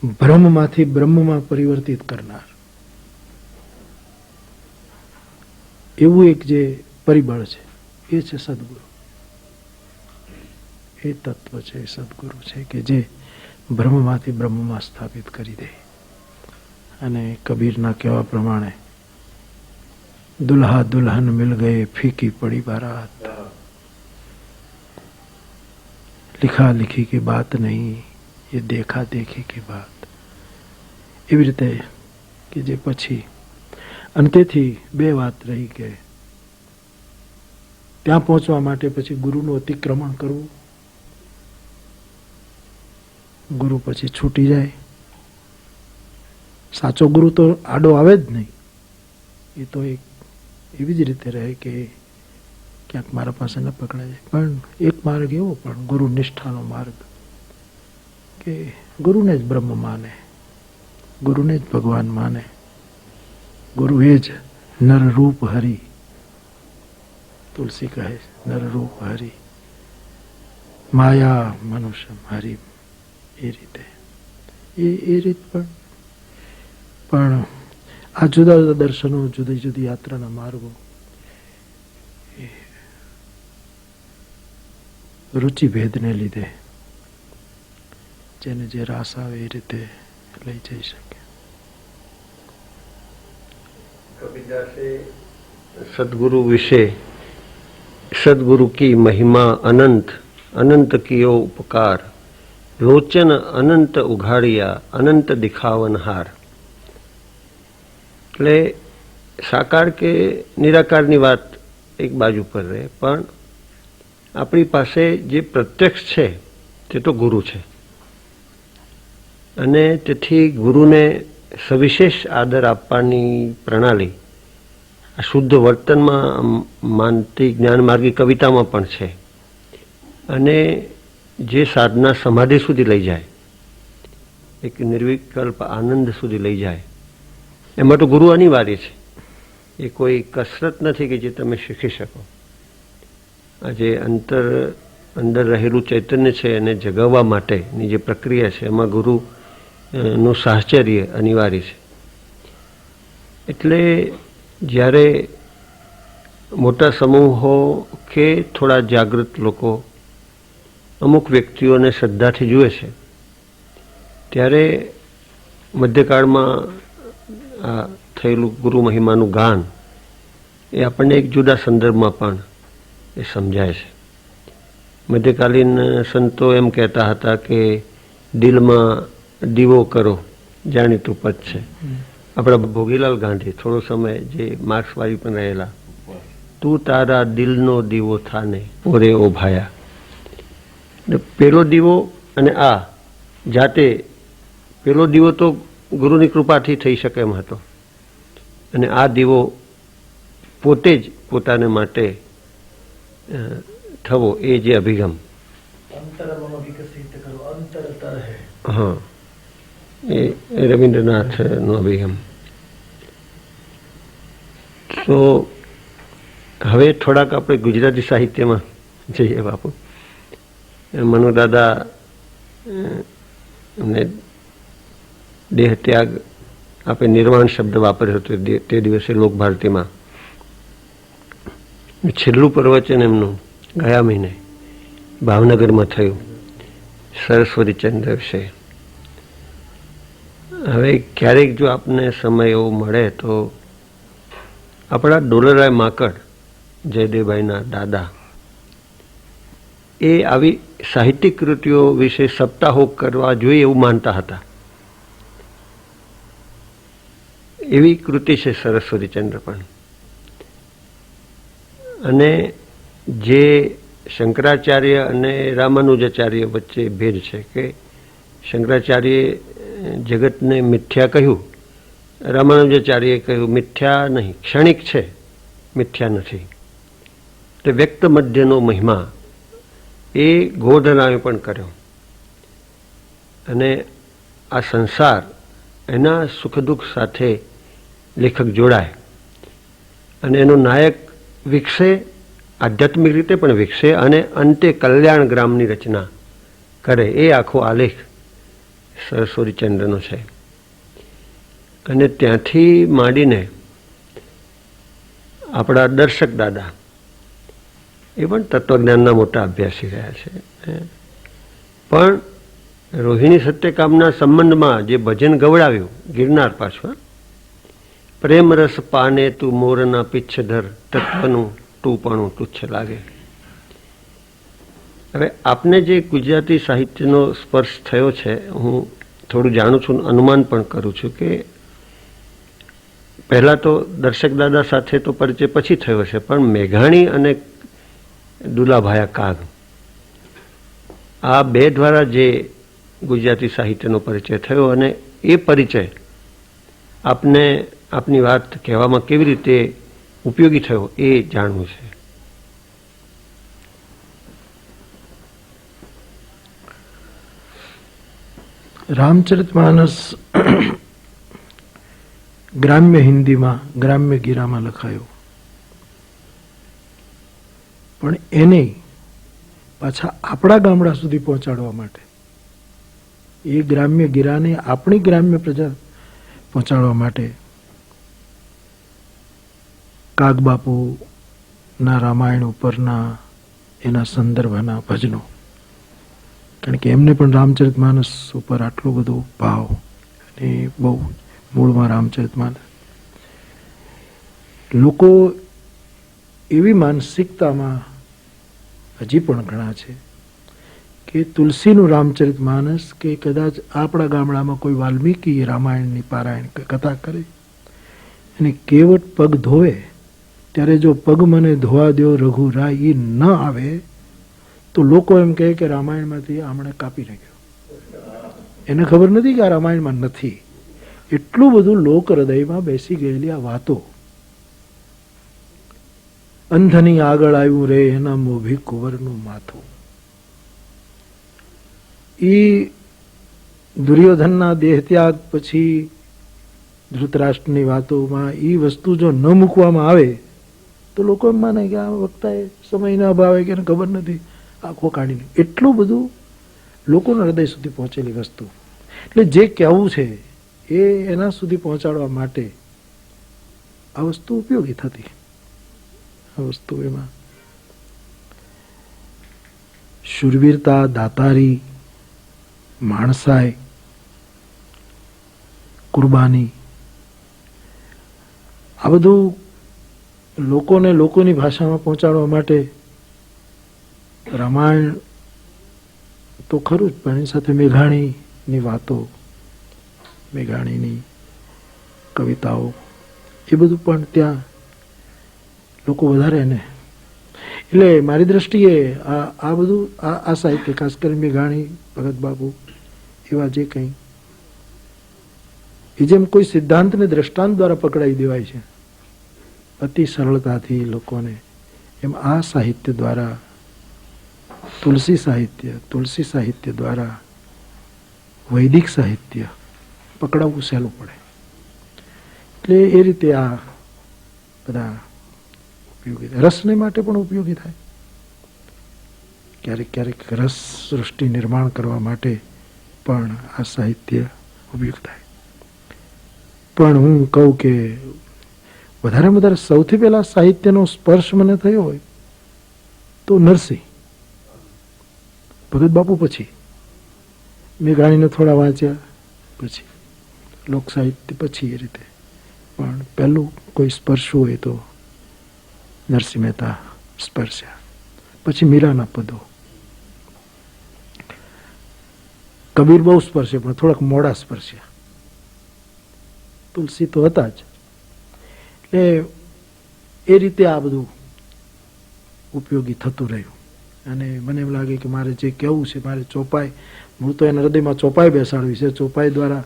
ભ્રમમાંથી બ્રહ્મમાં પરિવર્તિત કરનાર, એવું એક જે પરિબળ છે એ છે સદગુરુ. એ તત્વ છે, સદગુરુ છે કે જે બ્રહ્મમાંથી બ્રહ્મમાં સ્થાપિત કરી દે. અને કબીરના કહેવા પ્રમાણે दुल्हा दुल्हन मिल गए फीकी पड़ी बारात, लिखा लिखी की बात नहीं, ये દેખા દેખી की बात. એવી રીતે કે જે પછી અંતેથી બે વાત રહી કે ત્યાં પહોંચવા માટે પછી ગુરુનું અતિક્રમણ કરવું, ગુરુ પછી છૂટી જાય. સાચો ગુરુ તો આડો આવે જ નહીં, એ તો એક એવી જ રીતે રહે કે ક્યાંક મારા પાસે ન પકડાય. પણ એક માર્ગ એવો પણ ગુરુ નિષ્ઠાનો માર્ગ કે ગુરુને જ બ્રહ્મ માને, ગુરુને જ ભગવાન માને. ગુરુ એ જ નરરૂપ હરિ. તુલસી કહે નરરૂપ હરિ, માયા મનુષ્યમ હરિ. એ રીતે એ રીત પણ આ જુદા જુદા દર્શનો, જુદી જુદી યાત્રાના માર્ગો રુચિ ભેદને લીધે જેને જે રાસ આવે એ રીતે લઈ જઈ શકે. કબીરદાસે સદગુરુ વિશે સદગુરુ કી મહિમા અનંત, અનંત કિયો ઉપકાર, લોચન અનંત ઉઘાડિયા, અનંત દિખાવનહાર. એટલે સાકાર કે નિરાકારની વાત એક બાજુ પર રહે, પણ આપણી પાસે જે પ્રત્યક્ષ છે તે તો ગુરુ છે. અને તેથી ગુરુને સવિશેષ આદર આપવાની પ્રણાલી આ શુદ્ધ વર્તનમાં માનતી જ્ઞાનમાર્ગી કવિતામાં પણ છે. અને જે સાધના સમાધિ સુધી લઈ જાય, એક નિર્વિકલ્પ આનંદ સુધી લઈ જાય, એમાં તો ગુરુ અનિવાર્ય છે. એ કોઈ કસરત નથી કે જે તમે શીખી શકો. આ જે અંદર રહેલું ચૈતન્ય છે એને જગાવવા માટેની જે પ્રક્રિયા છે એમાં ગુરુ નું સાહચર્ય અનિવાર્ય છે. એટલે જ્યારે મોટા સમૂહો કે થોડા જાગૃત લોકો અમુક વ્યક્તિઓને શ્રદ્ધાથી જુએ છે, ત્યારે મધ્યકાળમાં આ થયેલું ગુરુ મહિમાનું ગાન એ આપણને એક જુદા સંદર્ભમાં પણ એ સમજાય છે. મધ્યકાલીન સંતો એમ કહેતા હતા કે દિલમાં દીવો કરો, જાણીતું પદ છે. આપણા ભોગીલાલ ગાંધી થોડો સમય જે માર્ક્સવાદી પણ રહેલા, તું તારા દિલનો દીવો થાને ઓરે ઓ ભાયા. પેલો દીવો અને આ જાતે, પેલો દીવો તો ગુરુની કૃપાથી થઈ શકે એમ હતો, અને આ દીવો પોતે જ પોતાને માટે થવો, એ જે અભિગમ, હા, એ રવિન્દ્રનાથનો અભિગમ. તો હવે થોડાક આપણે ગુજરાતી સાહિત્યમાં જઈએ બાપુ. મનુ દાદા એમને દેહ ત્યાગ આપણે નિર્વાણ શબ્દ વાપર્યો હતો તે દિવસે લોકભારતીમાં. છેલ્લું પ્રવચન એમનું ગયા મહિને ભાવનગરમાં થયું સરસ્વતીચંદ્ર વિશે. હવે ક્યારેક જો આપને સમય એવો મળે તો આપણા ડોલરાય માકડ, જયદેવભાઈના દાદા, એ આવી સાહિત્યિક કૃતિઓ વિશે સપ્તાહો કરવા જોઈએ એવું માનતા હતા. એવી કૃતિ છે સરસ્વતીચંદ્ર પણ. અને જે શંકરાચાર્ય અને રામાનુજાચાર્ય વચ્ચે ભેદ છે કે શંકરાચાર્યએ જગતને મિથ્યા કહ્યું, રામાનુજાચાર્યએ કહ્યું મિથ્યા નહીં, ક્ષણિક છે, મિથ્યા નથી. તો વ્યક્ત મધ્યનો મહિમા એ ગોધરાએ પણ કર્યો. અને આ સંસાર એના સુખ દુઃખ સાથે લેખક જોડાય અને એનો નાયક વિકસે, આધ્યાત્મિક રીતે પણ વિકસે, અને અંતે કલ્યાણ ગ્રામની રચના કરે. એ આખો આલેખ સરસ્વતીચંદ્રનો છે. અને ત્યાંથી માંડીને આપણા દર્શક દાદા એ પણ તત્વજ્ઞાનના મોટા અભ્યાસી રહ્યા છે. પણ રોહિણી સત્યકામના સંબંધમાં જે ભજન ગવડાવ્યું ગિરનાર પાછું, પ્રેમ રસ પાને તું મોરના પીછધર, તત્વનું ટૂંપણું તુચ્છ લાગે. હવે આપને જે ગુજરાતી સાહિત્યનો સ્પર્શ થયો છે, હું થોડું જાણું છું, અનુમાન પણ કરું છું કે પહેલાં તો દર્શક દાદા સાથે તો પરિચય પછી થયો છે, પણ મેઘાણી અને દુલાભાયા કાગ આ બે દ્વારા જે ગુજરાતી સાહિત્યનો પરિચય થયો અને એ પરિચય આપને આપની વાત કહેવામાં કેવી રીતે ઉપયોગી થયો એ જાણવું છે. રામચરિતમાનસ ગ્રામ્ય હિન્દીમાં, ગ્રામ્ય ગીરામાં લખાયો, પણ એને પાછા આપણા ગામડા સુધી પહોંચાડવા માટે, એ ગ્રામ્ય ગીરાને આપણી ગ્રામ્ય પ્રજા પહોંચાડવા માટે કાગબાપુના રામાયણ ઉપરના એના સંદર્ભના ભજનો, કારણ કે એમને પણ રામચરિતમાનસ ઉપર આટલો બધો ભાવ, અને બહુ મૂળમાં રામચરિતમાનસ, લોકો એવી માનસિકતામાં હજી પણ ઘણા છે કે તુલસીનું રામચરિતમાનસ કે કદાચ આપણા ગામડામાં કોઈ વાલ્મીકી રામાયણની પારાયણ કથા કરે અને કેવટ પગ ધોવે ત્યારે જો પગ મને ધોવા દો રઘુરાય એ ન આવે તો લોકો એમ કહે કે રામાયણમાંથી આમણે કાપી નાખ્યો. એને ખબર નથી કે આ રામાયણમાં નથી. એટલું બધું લોક હૃદયમાં બેસી ગયેલી આ વાતો. અંધની આગળ આવ્યું રે એના મોભી કુંવરનું માથું. એ દુર્યોધનના દેહ ત્યાગ પછી ધૃતરાષ્ટ્રની વાતોમાં એ વસ્તુ જો ન મૂકવામાં આવે તો લોકો એમ માને કે આ વક્તાએ સમયના અભાવે કે ખબર નથી આંખો કાઢીને. એટલું બધું લોકોના હૃદય સુધી પહોંચેલી વસ્તુ. એટલે જે કહેવું છે એ એના સુધી પહોંચાડવા માટે આ વસ્તુ ઉપયોગી થતી. આ વસ્તુ એમાં શૂરવીરતા, દાતારી, માણસાઈ, કુરબાની, આ બધું લોકોને લોકોની ભાષામાં પહોંચાડવા માટે રામાયણ તો ખરું જ, પણ એની સાથે મેઘાણીની વાતો, મેઘાણીની કવિતાઓ, એ બધું પણ ત્યાં લોકો વધારે ને. એટલે મારી દ્રષ્ટિએ આ બધું આ સાહિત્ય, ખાસ કરીને મેઘાણી, ભગત બાપુ, એવા જે કંઈ એ જેમ કોઈ સિદ્ધાંતને દ્રષ્ટાંત દ્વારા પકડાઈ દેવાય છે અતિ સરળતાથી લોકોને, એમ આ સાહિત્ય દ્વારા, તુલસી સાહિત્ય દ્વારા વૈદિક સાહિત્ય પકડાવવું સહેલું પડે. એટલે એ રીતે આ બધા ઉપયોગી થાય. રસને માટે પણ ઉપયોગી થાય. ક્યારેક ક્યારેક રસ સૃષ્ટિ નિર્માણ કરવા માટે પણ આ સાહિત્ય ઉપયોગ થાય. પણ હું કહું કે વધારેમાં વધારે સૌથી પહેલા સાહિત્યનો સ્પર્શ મને થયો હોય તો નરસિંહ, ભગત બાપુ, પછી મેઘાણીને થોડા વાંચ્યા, પછી લોક સાહિત્ય, પછી એ રીતે. પણ પહેલું કોઈ સ્પર્શવું હોય તો નરસિંહ મહેતા સ્પર્શ્યા, પછી મીરાના પદો. કબીર બહુ સ્પર્શે પણ થોડાક મોડા સ્પર્શ્યા. તુલસી તો હતા જ. એટલે એ રીતે આ બધું ઉપયોગી થતું રહ્યું. અને મને એમ લાગે કે મારે જે કહેવું છે, મારે ચોપાઈ, હું તો એના હૃદયમાં ચોપાઈ બેસાડવી છે. ચોપાઈ દ્વારા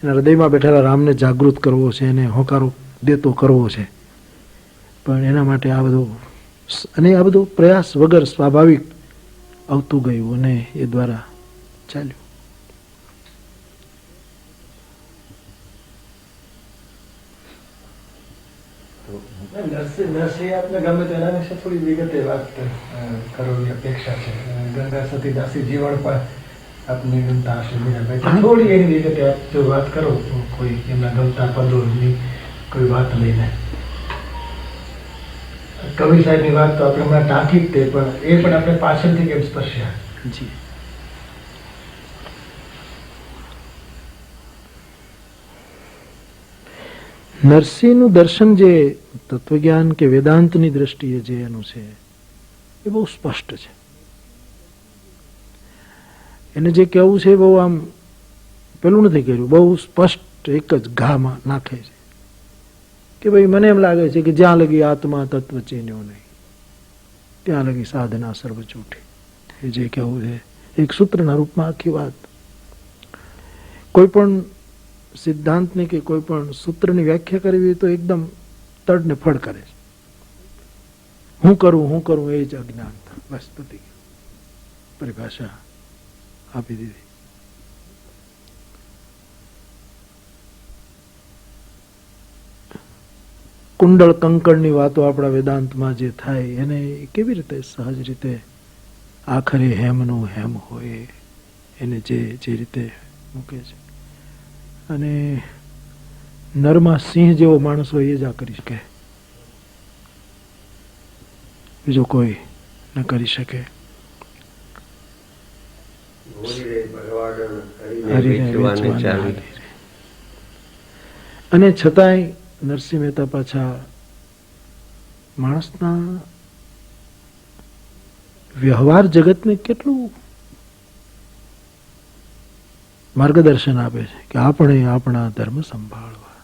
એના હૃદયમાં બેઠેલા રામને જાગૃત કરવો છે, એને હોકારો દેતો કરવો છે. પણ એના માટે આ બધો, અને આ બધો પ્રયાસ વગર સ્વાભાવિક આવતું ગયું અને એ દ્વારા ચાલ્યું. નરસિંહ આપને ગમે તો એના વિશે થોડી વિગતે વાત કરવાની અપેક્ષા છે. ગંગા સતીદાસી જીવન પણ આપને ગમતા હશે મીરાભાઈ, થોડી એની વિગતે જો વાત કરો, કોઈ એમના ગમતા પદોની કોઈ વાત લઈને. કવિ સાહેબની વાત તો આપણે હમણાં ટાંકી જ તે, પણ એ પણ આપણે પાછળથી કેમ સ્પર્શ્યા. જી, નરસિંહનું દર્શન જે તત્વજ્ઞાન કે વેદાંતની દ્રષ્ટિએ જે એનું છે એ બહુ સ્પષ્ટ છે. એને જે કહેવું છે બહુ આમ પેલું નથી કર્યું, બહુ સ્પષ્ટ એક જ ઘામાં નાખે છે કે ભાઈ મને એમ લાગે છે કે જ્યાં લગી આત્મા તત્વ ચીન્યો નહીં ત્યાં લગી સાધના સર્વ ચૂઠી. એ જે કહેવું છે એક સૂત્રના રૂપમાં આખી વાત. કોઈ પણ સિદ્ધાંતની કે કોઈ પણ સૂત્રની વ્યાખ્યા કરવી તો એકદમ તડને ફળ કરે છે. હું કરું એ જ અજ્ઞાનતા. બસ પતી ગયું, પરિભાષા આપી દીધી. કુંડળ કંકણની વાતો આપણા વેદાંતમાં જે થાય એને કેવી રીતે સહજ રીતે આખરે હેમનું હેમ હોય એને જે રીતે મૂકે છે. અને નરમાં સિંહ જેવો માણસ હોય એ જ આ કરી શકે, બીજો કોઈ ન કરી શકે. અને છતાંય નરસિંહ મહેતા પાછા માણસના વ્યવહાર જગતને કેટલું માર્ગદર્શન આપે છે કે આપણે આપણા ધર્મ સંભાળવા.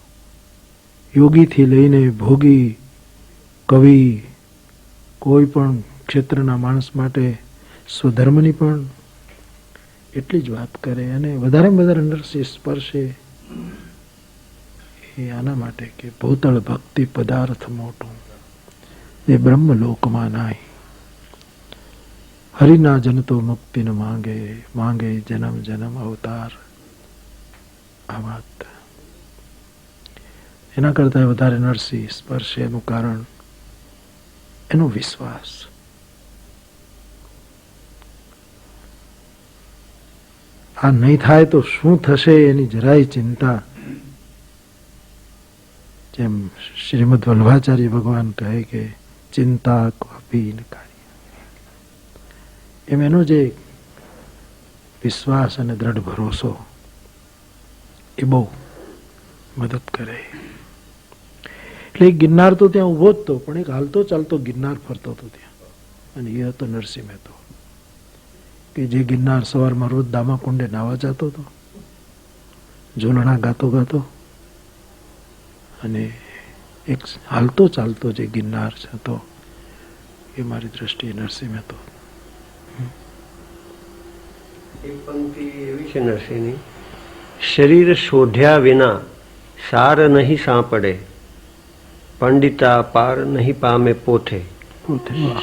યોગીથી લઈને ભોગી કવિ કોઈ પણ ક્ષેત્રના માણસ માટે સ્વધર્મની પણ એટલી જ વાત કરે. અને વધારેમાં વધારે નરસિંહ સ્પર્શે એ આના માટે કે ભૂતળ ભક્તિ પદાર્થ મોટું એ બ્રહ્મલોકમાં નાય. હરિના જન તો મુક્તિ ન માંગે, માંગે જન્મ જન્મ અવતાર. આ વાત એના કરતા વધારે નરસિંહ સ્પર્શે એનું કારણ એનો વિશ્વાસ. આ નહીં થાય તો શું થશે એની જરાય ચિંતા. જેમ શ્રીમદ વલ્લભાચાર્ય ભગવાન કહે કે ચિંતા કોપી ન કાર્ય, એમ એનો જે વિશ્વાસ અને દ્રઢ ભરોસો એ બહુ મદદ કરે. એટલે ગિરનાર તો ત્યાં ઉભો જ હતો, પણ એક હાલતો ચાલતો ગિરનાર ફરતો હતો ત્યાં, અને એ હતો નરસિંહ મહેતો કે જે ગિરનાર સવારમાં રોજ દામાકુંડે નાવા જતો હતો, ઝોલણા ગાતો ગાતો, અને એક હાલતો ચાલતો જે ગિરનાર હતો એ મારી દ્રષ્ટિએ નરસિંહ મહેતો. એક પંક્તિ એવી છે નરસિંહની, શરીર શોધ્યા વિના સાર નહીં સાંપડે, પંડિતા પાર નહીં પામે પોથે.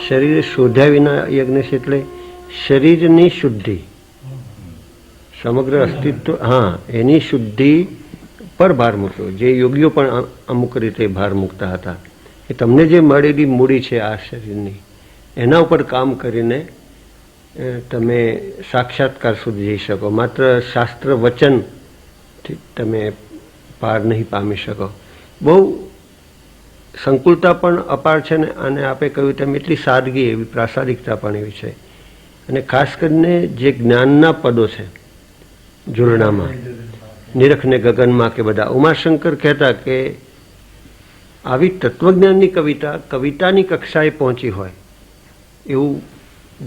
શરીર શોધ્યા વિના યજ્ઞ છે એટલે શરીરની શુદ્ધિ, સમગ્ર અસ્તિત્વ, હા, એની શુદ્ધિ પર ભાર મૂક્યો. જે યોગીઓ પણ અમુક રીતે ભાર મૂકતા હતા કે તમને જે મળેલી મૂડી છે આ શરીરની, એના ઉપર કામ કરીને તમે સાક્ષાત્કાર સુધી જઈ શકો. માત્ર શાસ્ત્ર વચનથી તમે પાર નહીં પામી શકો. બહુ સંકુલતા પણ અપાર છે ને, અને આપે કહ્યું તેમ એટલી સાદગી, એવી પ્રાસાદિકતા પણ એવી છે. અને ખાસ કરીને જે જ્ઞાનના પદો છે ઝૂલણામાં, નિરખને ગગનમાં કે બધા, ઉમાશંકર કહેતા કે આવી તત્વજ્ઞાનની કવિતા કવિતાની કક્ષાએ પહોંચી હોય એવું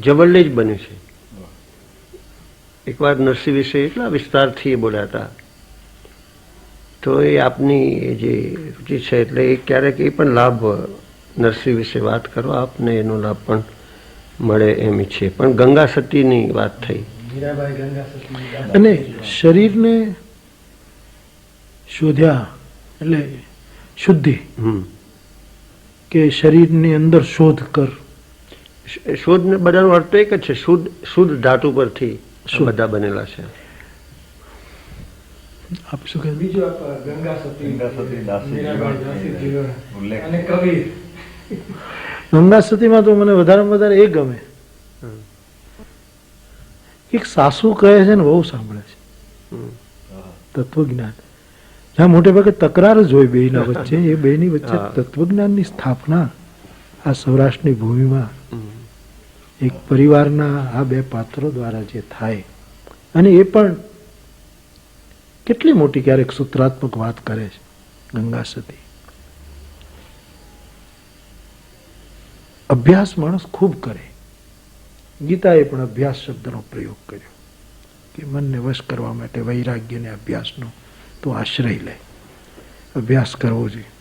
જવલ્લે જ બન્યું છે. એકવાર નરસિંહ વિશે એટલા વિસ્તારથી એ બોલ્યા હતા, તો એ આપની જે રુચિ છે એટલે એ ક્યારેક એ પણ લાભ, નરસિંહ વિશે વાત કરો આપને એનો લાભ પણ મળે એમ ઈચ્છીએ. પણ ગંગા સતીની વાત થઈ, અને શરીરને શોધ્યા એટલે શુદ્ધિ, કે શરીરની અંદર શોધ કર. શુદ્ધ ને બધાનો અર્થ એક જ છે, શુદ્ધ ધાતુ પરથી બધા બનેલા છે. આપ શું કહે? બીજું આપ ગંગા સતી અને કબીર. ગંગા સતીમાં તો મને વધારેમાં વધારે એ ગમે, એક સાસુ કહે છે ને બહુ સાંભળે છે તત્વજ્ઞાન. જ્યાં મોટે ભાગે તકરાર જ હોય બેયના વચ્ચે, એ બેયની વચ્ચે તત્વજ્ઞાનની સ્થાપના આ સૌરાષ્ટ્રની ભૂમિમાં એક પરિવારના આ બે પાત્રો દ્વારા જે થાય, અને એ પણ કેટલી મોટી ક્યારેક સૂત્રાત્મક વાત કરે છે ગંગા સતી. અભ્યાસ માણસ ખૂબ કરે. ગીતાએ પણ અભ્યાસ શબ્દનો પ્રયોગ કર્યો કે મનને વશ કરવા માટે વૈરાગ્યને અભ્યાસનો તો આશ્રય લે. અભ્યાસ કરવો જોઈએ.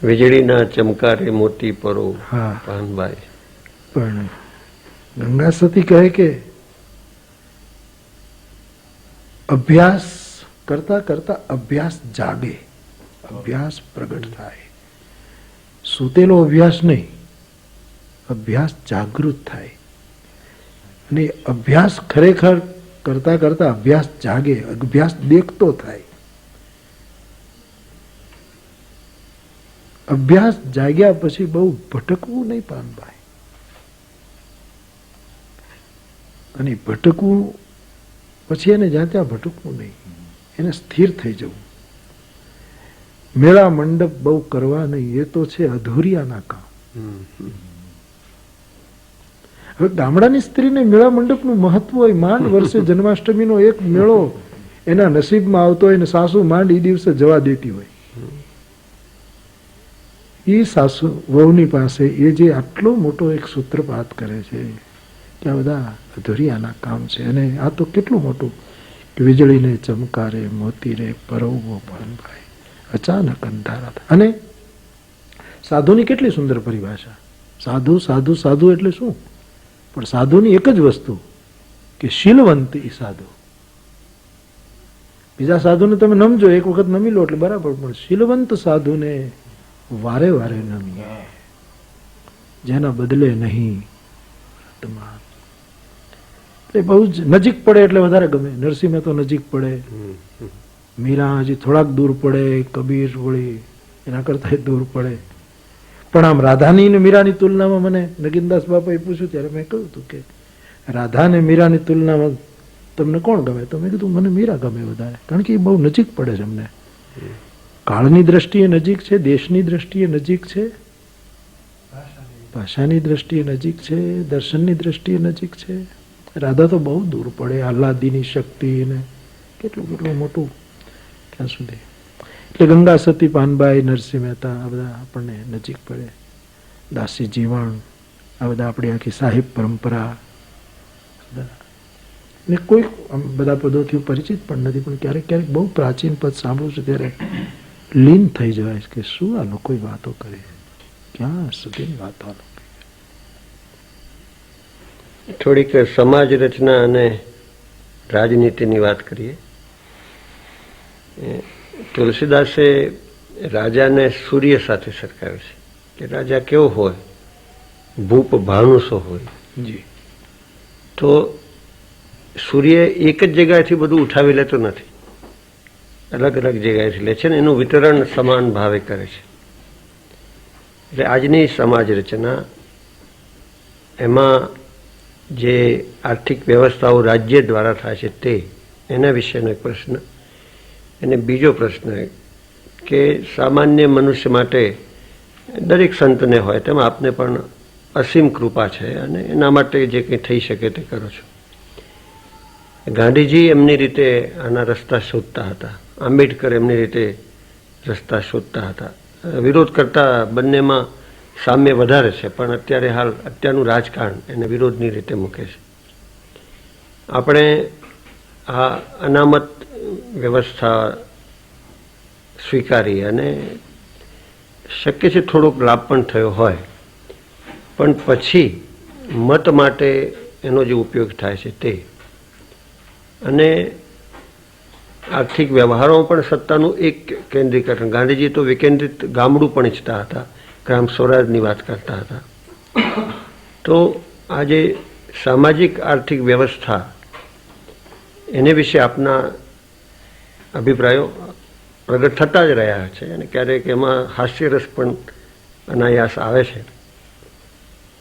વીજળીના ચમકારે મોતી પરો હા. પાનબાઈ. પણ ગંગા સતી કહે કે અભ્યાસ કરતા કરતા અભ્યાસ જાગે, અભ્યાસ પ્રગટ થાય. સૂતેલો અભ્યાસ નહીં, અભ્યાસ જાગૃત થાય. અને અભ્યાસ ખરેખર કરતા કરતા અભ્યાસ જાગે, અભ્યાસ દેખતો થાય. અભ્યાસ જાગ્યા પછી બહુ ભટકવું નહીં પાનભાઈ. અને ભટકવું પછી એને જ્યાં ત્યાં ભટકવું નહીં, એને સ્થિર થઈ જવું. મેળા મંડપ બહુ કરવા નહીં, એ તો છે અધૂરિયાના કામ. હવે ગામડાની સ્ત્રીને મેળા મંડપનું મહત્વ હોય. માંડ વર્ષે જન્માષ્ટમીનો એક મેળો એના નસીબમાં આવતો હોય ને સાસુ માંડ એ દિવસે જવા દેતી હોય. એ સાસુ વહુની પાસે એ જે આટલો મોટો એક સૂત્રપાત કરે છે કે આ બધા અધૂરિયાના કામ છે. અને આ તો કેટલું મોટું કે વીજળીને ચમકારે મોતી રે પરવવો પાનભાઈ, અચાનક અંધારા થાય. અને સાધુની કેટલી સુંદર પરિભાષા. સાધુ સાધુ સાધુ એટલે શું? પણ સાધુની એક જ વસ્તુ કે શીલવંત ઈ સાધુ. બીજા સાધુને તમે નમજો, એક વખત નમી લો એટલે બરાબર, પણ શીલવંત સાધુને વારે વારે નમીએ, જેના બદલે નહીં વર્તમાન. એટલે બહુ જ નજીક પડે એટલે વધારે ગમે. નરસિંહ તો નજીક પડે, મીરા હજી થોડાક દૂર પડે, કબીર વળી એના કરતા દૂર પડે. પણ આમ રાધાની ને મીરાની તુલનામાં મને નગીનદાસ બાપાએ પૂછ્યું ત્યારે મેં કહ્યું હતું કે રાધા ને મીરાની તુલનામાં તમને કોણ ગમે? તો મેં કીધું મને મીરા ગમે વધારે, કારણ કે એ બહુ નજીક પડે છે અમને. કાળની દ્રષ્ટિએ નજીક છે, દેશની દ્રષ્ટિએ નજીક છે, ભાષાની દ્રષ્ટિએ નજીક છે, દર્શનની દ્રષ્ટિએ નજીક છે. રાધા તો બહુ દૂર પડે, આહલાદીની શક્તિ ને કેટલું કેટલું મોટું ક્યાં સુધી. એટલે ગંગા સતી, પાનબાઈ, નરસિંહ મહેતા આ બધા આપણને નજીક પડે. દાસી જીવણ, આ બધા આપણી આખી સાહિબ પરંપરા ને કોઈ બધા પદોથી પરિચિત પણ નથી, પણ ક્યારેક ક્યારેક બહુ પ્રાચીન પદ સાંભળું છું ત્યારે લીન થઈ જવાય કે શું આ લોકો વાતો કરે, ક્યાં સુધીની વાતો. થોડીક સમાજ રચના અને રાજનીતિની વાત કરીએ. તુલસીદાસે રાજાને સૂર્ય સાથે સરખાવ્યો છે કે રાજા કેવો હોય? ભૂપ ભાનુસો હોય. જી. તો સૂર્ય એક જ જગ્યાએથી બધું ઉઠાવી લેતો નથી, અલગ અલગ જગ્યાએથી લે છે ને એનું વિતરણ સમાન ભાવે કરે છે. એટલે આજની સમાજ રચના એમાં જે આર્થિક વ્યવસ્થાઓ રાજ્ય દ્વારા થાય છે તે એના વિશેનો એક પ્રશ્ન. અને બીજો પ્રશ્ન કે સામાન્ય મનુષ્ય માટે દરેક સંતને હોય તેમ આપને પણ અસીમ કૃપા છે અને એના માટે જે કંઈ થઈ શકે તે કરો છો. ગાંધીજી એમની રીતે આના રસ્તા શોધતા હતા, આંબેડકર એમની રીતે રસ્તા શોધતા હતા. વિરોધ કરતા બંનેમાં સામ્ય વધારે છે, પણ અત્યારનું રાજકારણ એને વિરોધની રીતે મૂકે છે. આપણે આ અનામત વ્યવસ્થા સ્વીકારી અને શક્ય છે થોડોક લાભ પણ થયો હોય, પણ પછી મત માટે એનો જે ઉપયોગ થાય છે તે, અને આર્થિક વ્યવહારોમાં પણ સત્તાનું એક કેન્દ્રીકરણ. ગાંધીજી તો વિકેન્દ્રિત ગામડું પણ ઈચ્છતા હતા, ગ્રામ સ્વરાજની વાત કરતા હતા. તો આજે સામાજિક આર્થિક વ્યવસ્થા એને વિશે આપના અભિપ્રાયો પ્રગટ થતા જ રહ્યા છે અને ક્યારેક એમાં હાસ્યરસ પણ અનાયાસ આવે છે.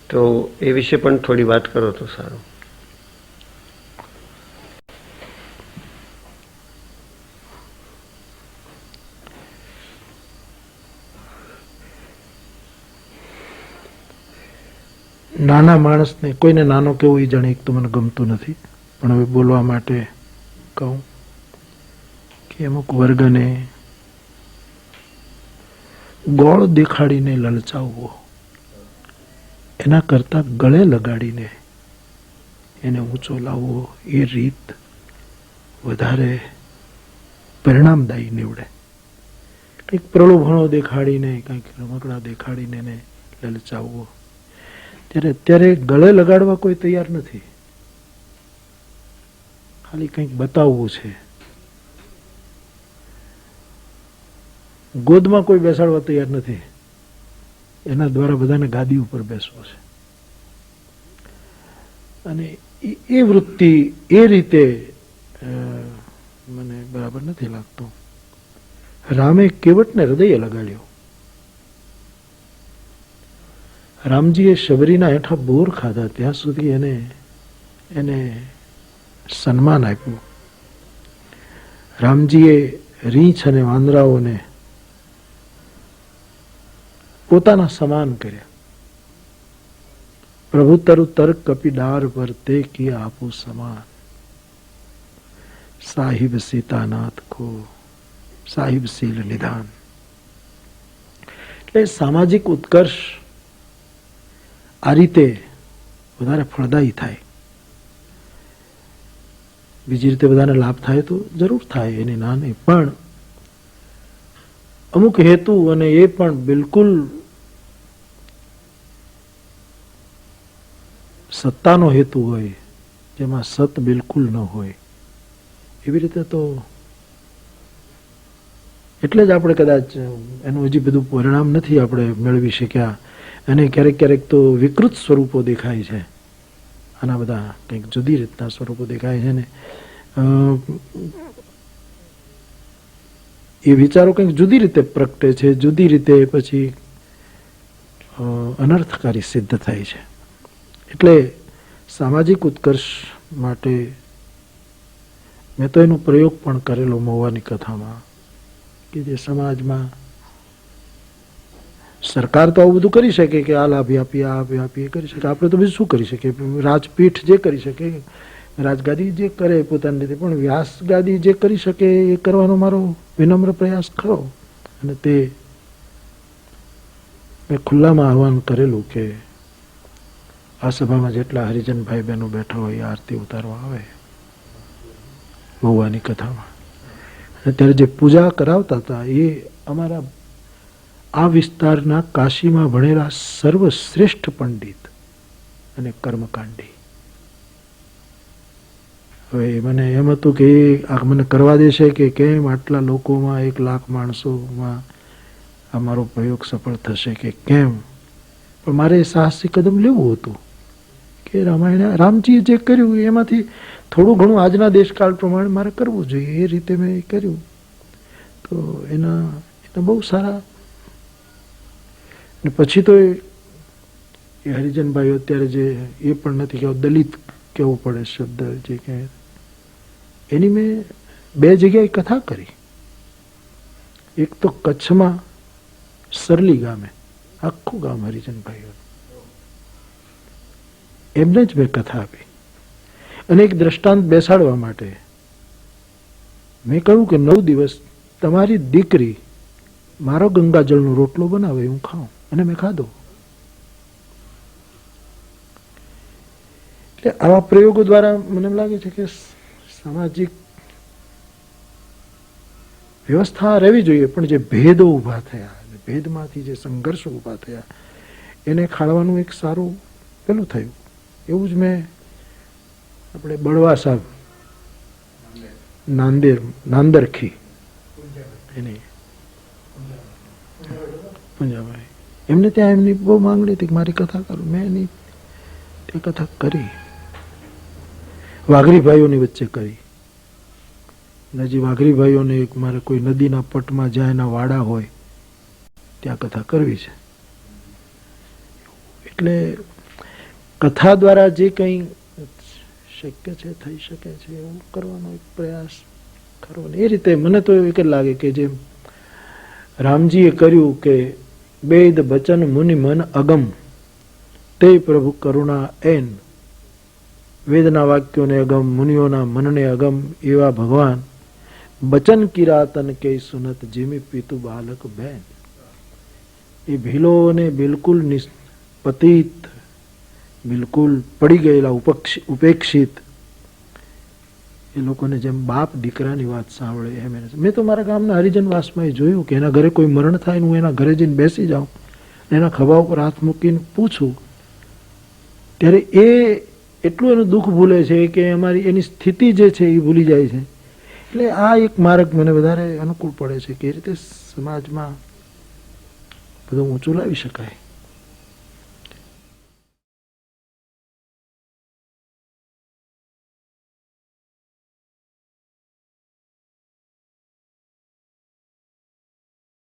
તો એ વિશે પણ થોડી વાત કરો તો સારું. નાના માણસને, કોઈને નાનો કેવું એ જાણે એક તો મને ગમતું નથી, પણ હવે બોલવા માટે કહું. કે અમુક વર્ગને ગોળ દેખાડીને લલચાવવો એના કરતા ગળે લગાડીને એને ઊંચો લાવવો એ રીત વધારે પરિણામદાયી નીવડે. કંઈક પ્રલોભનો દેખાડીને, કંઈક રમકડા દેખાડીને એને લલચાવવો, ત્યારે અત્યારે ગળે લગાડવા કોઈ તૈયાર નથી. ખાલી કંઈક બતાવવું છે. ગોદમાં કોઈ બેસાડવા તૈયાર નથી. એના દ્વારા બધાને ગાદી ઉપર બેસવો છે. અને એ વૃત્તિ એ રીતે મને બરાબર નથી લાગતું. રામે કેવટને હૃદયે લગાડ્યો. રામજીએ શબરીના હેઠા બોર ખાધા ત્યાં સુધી એને સન્માન આપ્યું. રામજીએ રીંછ અને વાંદરાઓને પોતાના સમાન કર્યા. પ્રભુ તરુ તર્ક કપી ડાર પર તે કિયા આપો સમાન. સાહિબ સીતાનાથ કો સાહિબ શીલ નિધાન. એટલે સામાજિક ઉત્કર્ષ આ રીતે વધારે ફળદાયી થાય. બીજી રીતે બધાને લાભ થાય તો જરૂર થાય, એની ના નહીં, પણ અમુક હેતુ, અને એ પણ બિલકુલ સત્તાનો હેતુ હોય, જેમાં સત બિલકુલ ન હોય, એવી રીતે તો એટલે જ આપણે કદાચ એનું હજી બધું પરિણામ નથી આપણે મેળવી શક્યા. અને ક્યારેક ક્યારેક તો વિકૃત સ્વરૂપો દેખાય છે. આના બધા કંઈક જુદી રીતના સ્વરૂપો દેખાય છે ને એ વિચારો કંઈક જુદી રીતે પ્રગટે છે, જુદી રીતે પછી અનર્થકારી સિદ્ધ થાય છે. એટલે સામાજિક ઉત્કર્ષ માટે મેં તો એનો પ્રયોગ પણ કરેલો મહુવાની કથામાં, કે જે સમાજમાં સરકાર તો આવું બધું કરી શકે કે આ લાભ આપીએ, આ આપીએ કરી શકે. આપણે તો બીજું શું કરી શકીએ? રાજપીઠ જે કરી શકે, રાજગાદી જે કરે પોતાની રીતે, પણ વ્યાસગાદી જે કરી શકે એ કરવાનો મારો વિનમ્ર પ્રયાસ ખરો. અને તે મેં ખુલ્લામાં આહવાન કરેલું કે આ સભામાં જેટલા હરિજન ભાઈ બહેનો બેઠા હોય એ આરતી ઉતારવા આવે મહુવાની કથામાં. અને ત્યારે જે પૂજા કરાવતા હતા એ અમારા આ વિસ્તારના કાશીમાં ભણેલા સર્વશ્રેષ્ઠ પંડિત અને કર્મકાંડી. હવે મને એમ હતું કે આ મને કરવા દેશે કે કેમ આટલા લોકોમાં, 1 લાખ માણસોમાં આ મારો પ્રયોગ સફળ થશે કે કેમ. પણ મારે સાહસિક કદમ લેવું હતું કે રામજીએ જે કર્યું એમાંથી થોડું ઘણું આજના દેશકાળ પ્રમાણે મારે કરવું જોઈએ. એ રીતે મેં કર્યું. તો એના બહુ સારા. અને પછી તો એ હરિજનભાઈઓ અત્યારે જે એ પણ નથી કહેવું, દલિત કહેવું પડે શબ્દ જે કહે, એની મેં 2 જગ્યાએ કથા કરી. એક તો કચ્છમાં સરલી ગામે, આખું ગામ હરિજનભાઈઓ, એમને જ મેં કથા આપી. અને એક દ્રષ્ટાંત બેસાડવા માટે મેં કહ્યું કે 9 દિવસ તમારી દીકરી મારો ગંગાજળનો રોટલો બનાવે હું ખાઉં. અને મેં ખાધો. એટલે આવા પ્રયોગો દ્વારા મને એમ લાગે છે કે સામાજિક વ્યવસ્થા રહેવી જોઈએ, પણ જે ભેદો ઊભા થયા, ભેદમાંથી જે સંઘર્ષો ઊભા થયા, એને ખાળવાનું એક સારું પેલું થયું. એવું જ મેં આપણે બળવા સાહેબ નાંદરખી એની પંજાબાઈ, એમને ત્યાં એમની બહુ માંગણી હતી કે મારી કથા કરું. મેં એની તે કથા કરી. વાઘરી ભાઈઓની વચ્ચે કરી. હજી વાઘરી ભાઈઓને મારે કોઈ નદીના પટમાં જ્યાં એના વાડા હોય ત્યાં કથા કરવી છે. એટલે કથા દ્વારા જે કંઈ શક્ય છે, થઈ શકે છે, એવું કરવાનો એક પ્રયાસ ખરો. એ રીતે મને તો એક જ લાગે કે જેમ રામજીએ કર્યું કે વેદ બચન મુનિ મન અગમ તે પ્રભુ કરુણા એન. વેદના વાક્યોને અગમ, મુનિઓના મનને અગમ એવા ભગવાન બચન કિરાતન કે સુનત જેમી પીતું બાલક બેન. એ ભીલોને બિલકુલ પતિત, બિલકુલ પડી ગયેલા ઉપેક્ષિત એ લોકોને જેમ બાપ દીકરાની વાત સાંભળે એમ. મેં તો મારા ગામના હરિજનવાસમાં જોયું કે એના ઘરે કોઈ મરણ થાય ને હું એના ઘરે જઈને બેસી જાઉં, એના ખભા ઉપર હાથ મૂકીને પૂછું, ત્યારે એ એટલું એનું દુઃખ ભૂલે છે કે એની સ્થિતિ જે છે એ ભૂલી જાય છે. એટલે આ એક માર્ગ મને વધારે અનુકૂળ પડે છે કે એ રીતે સમાજમાં બધું ઊંચું લાવી શકાય.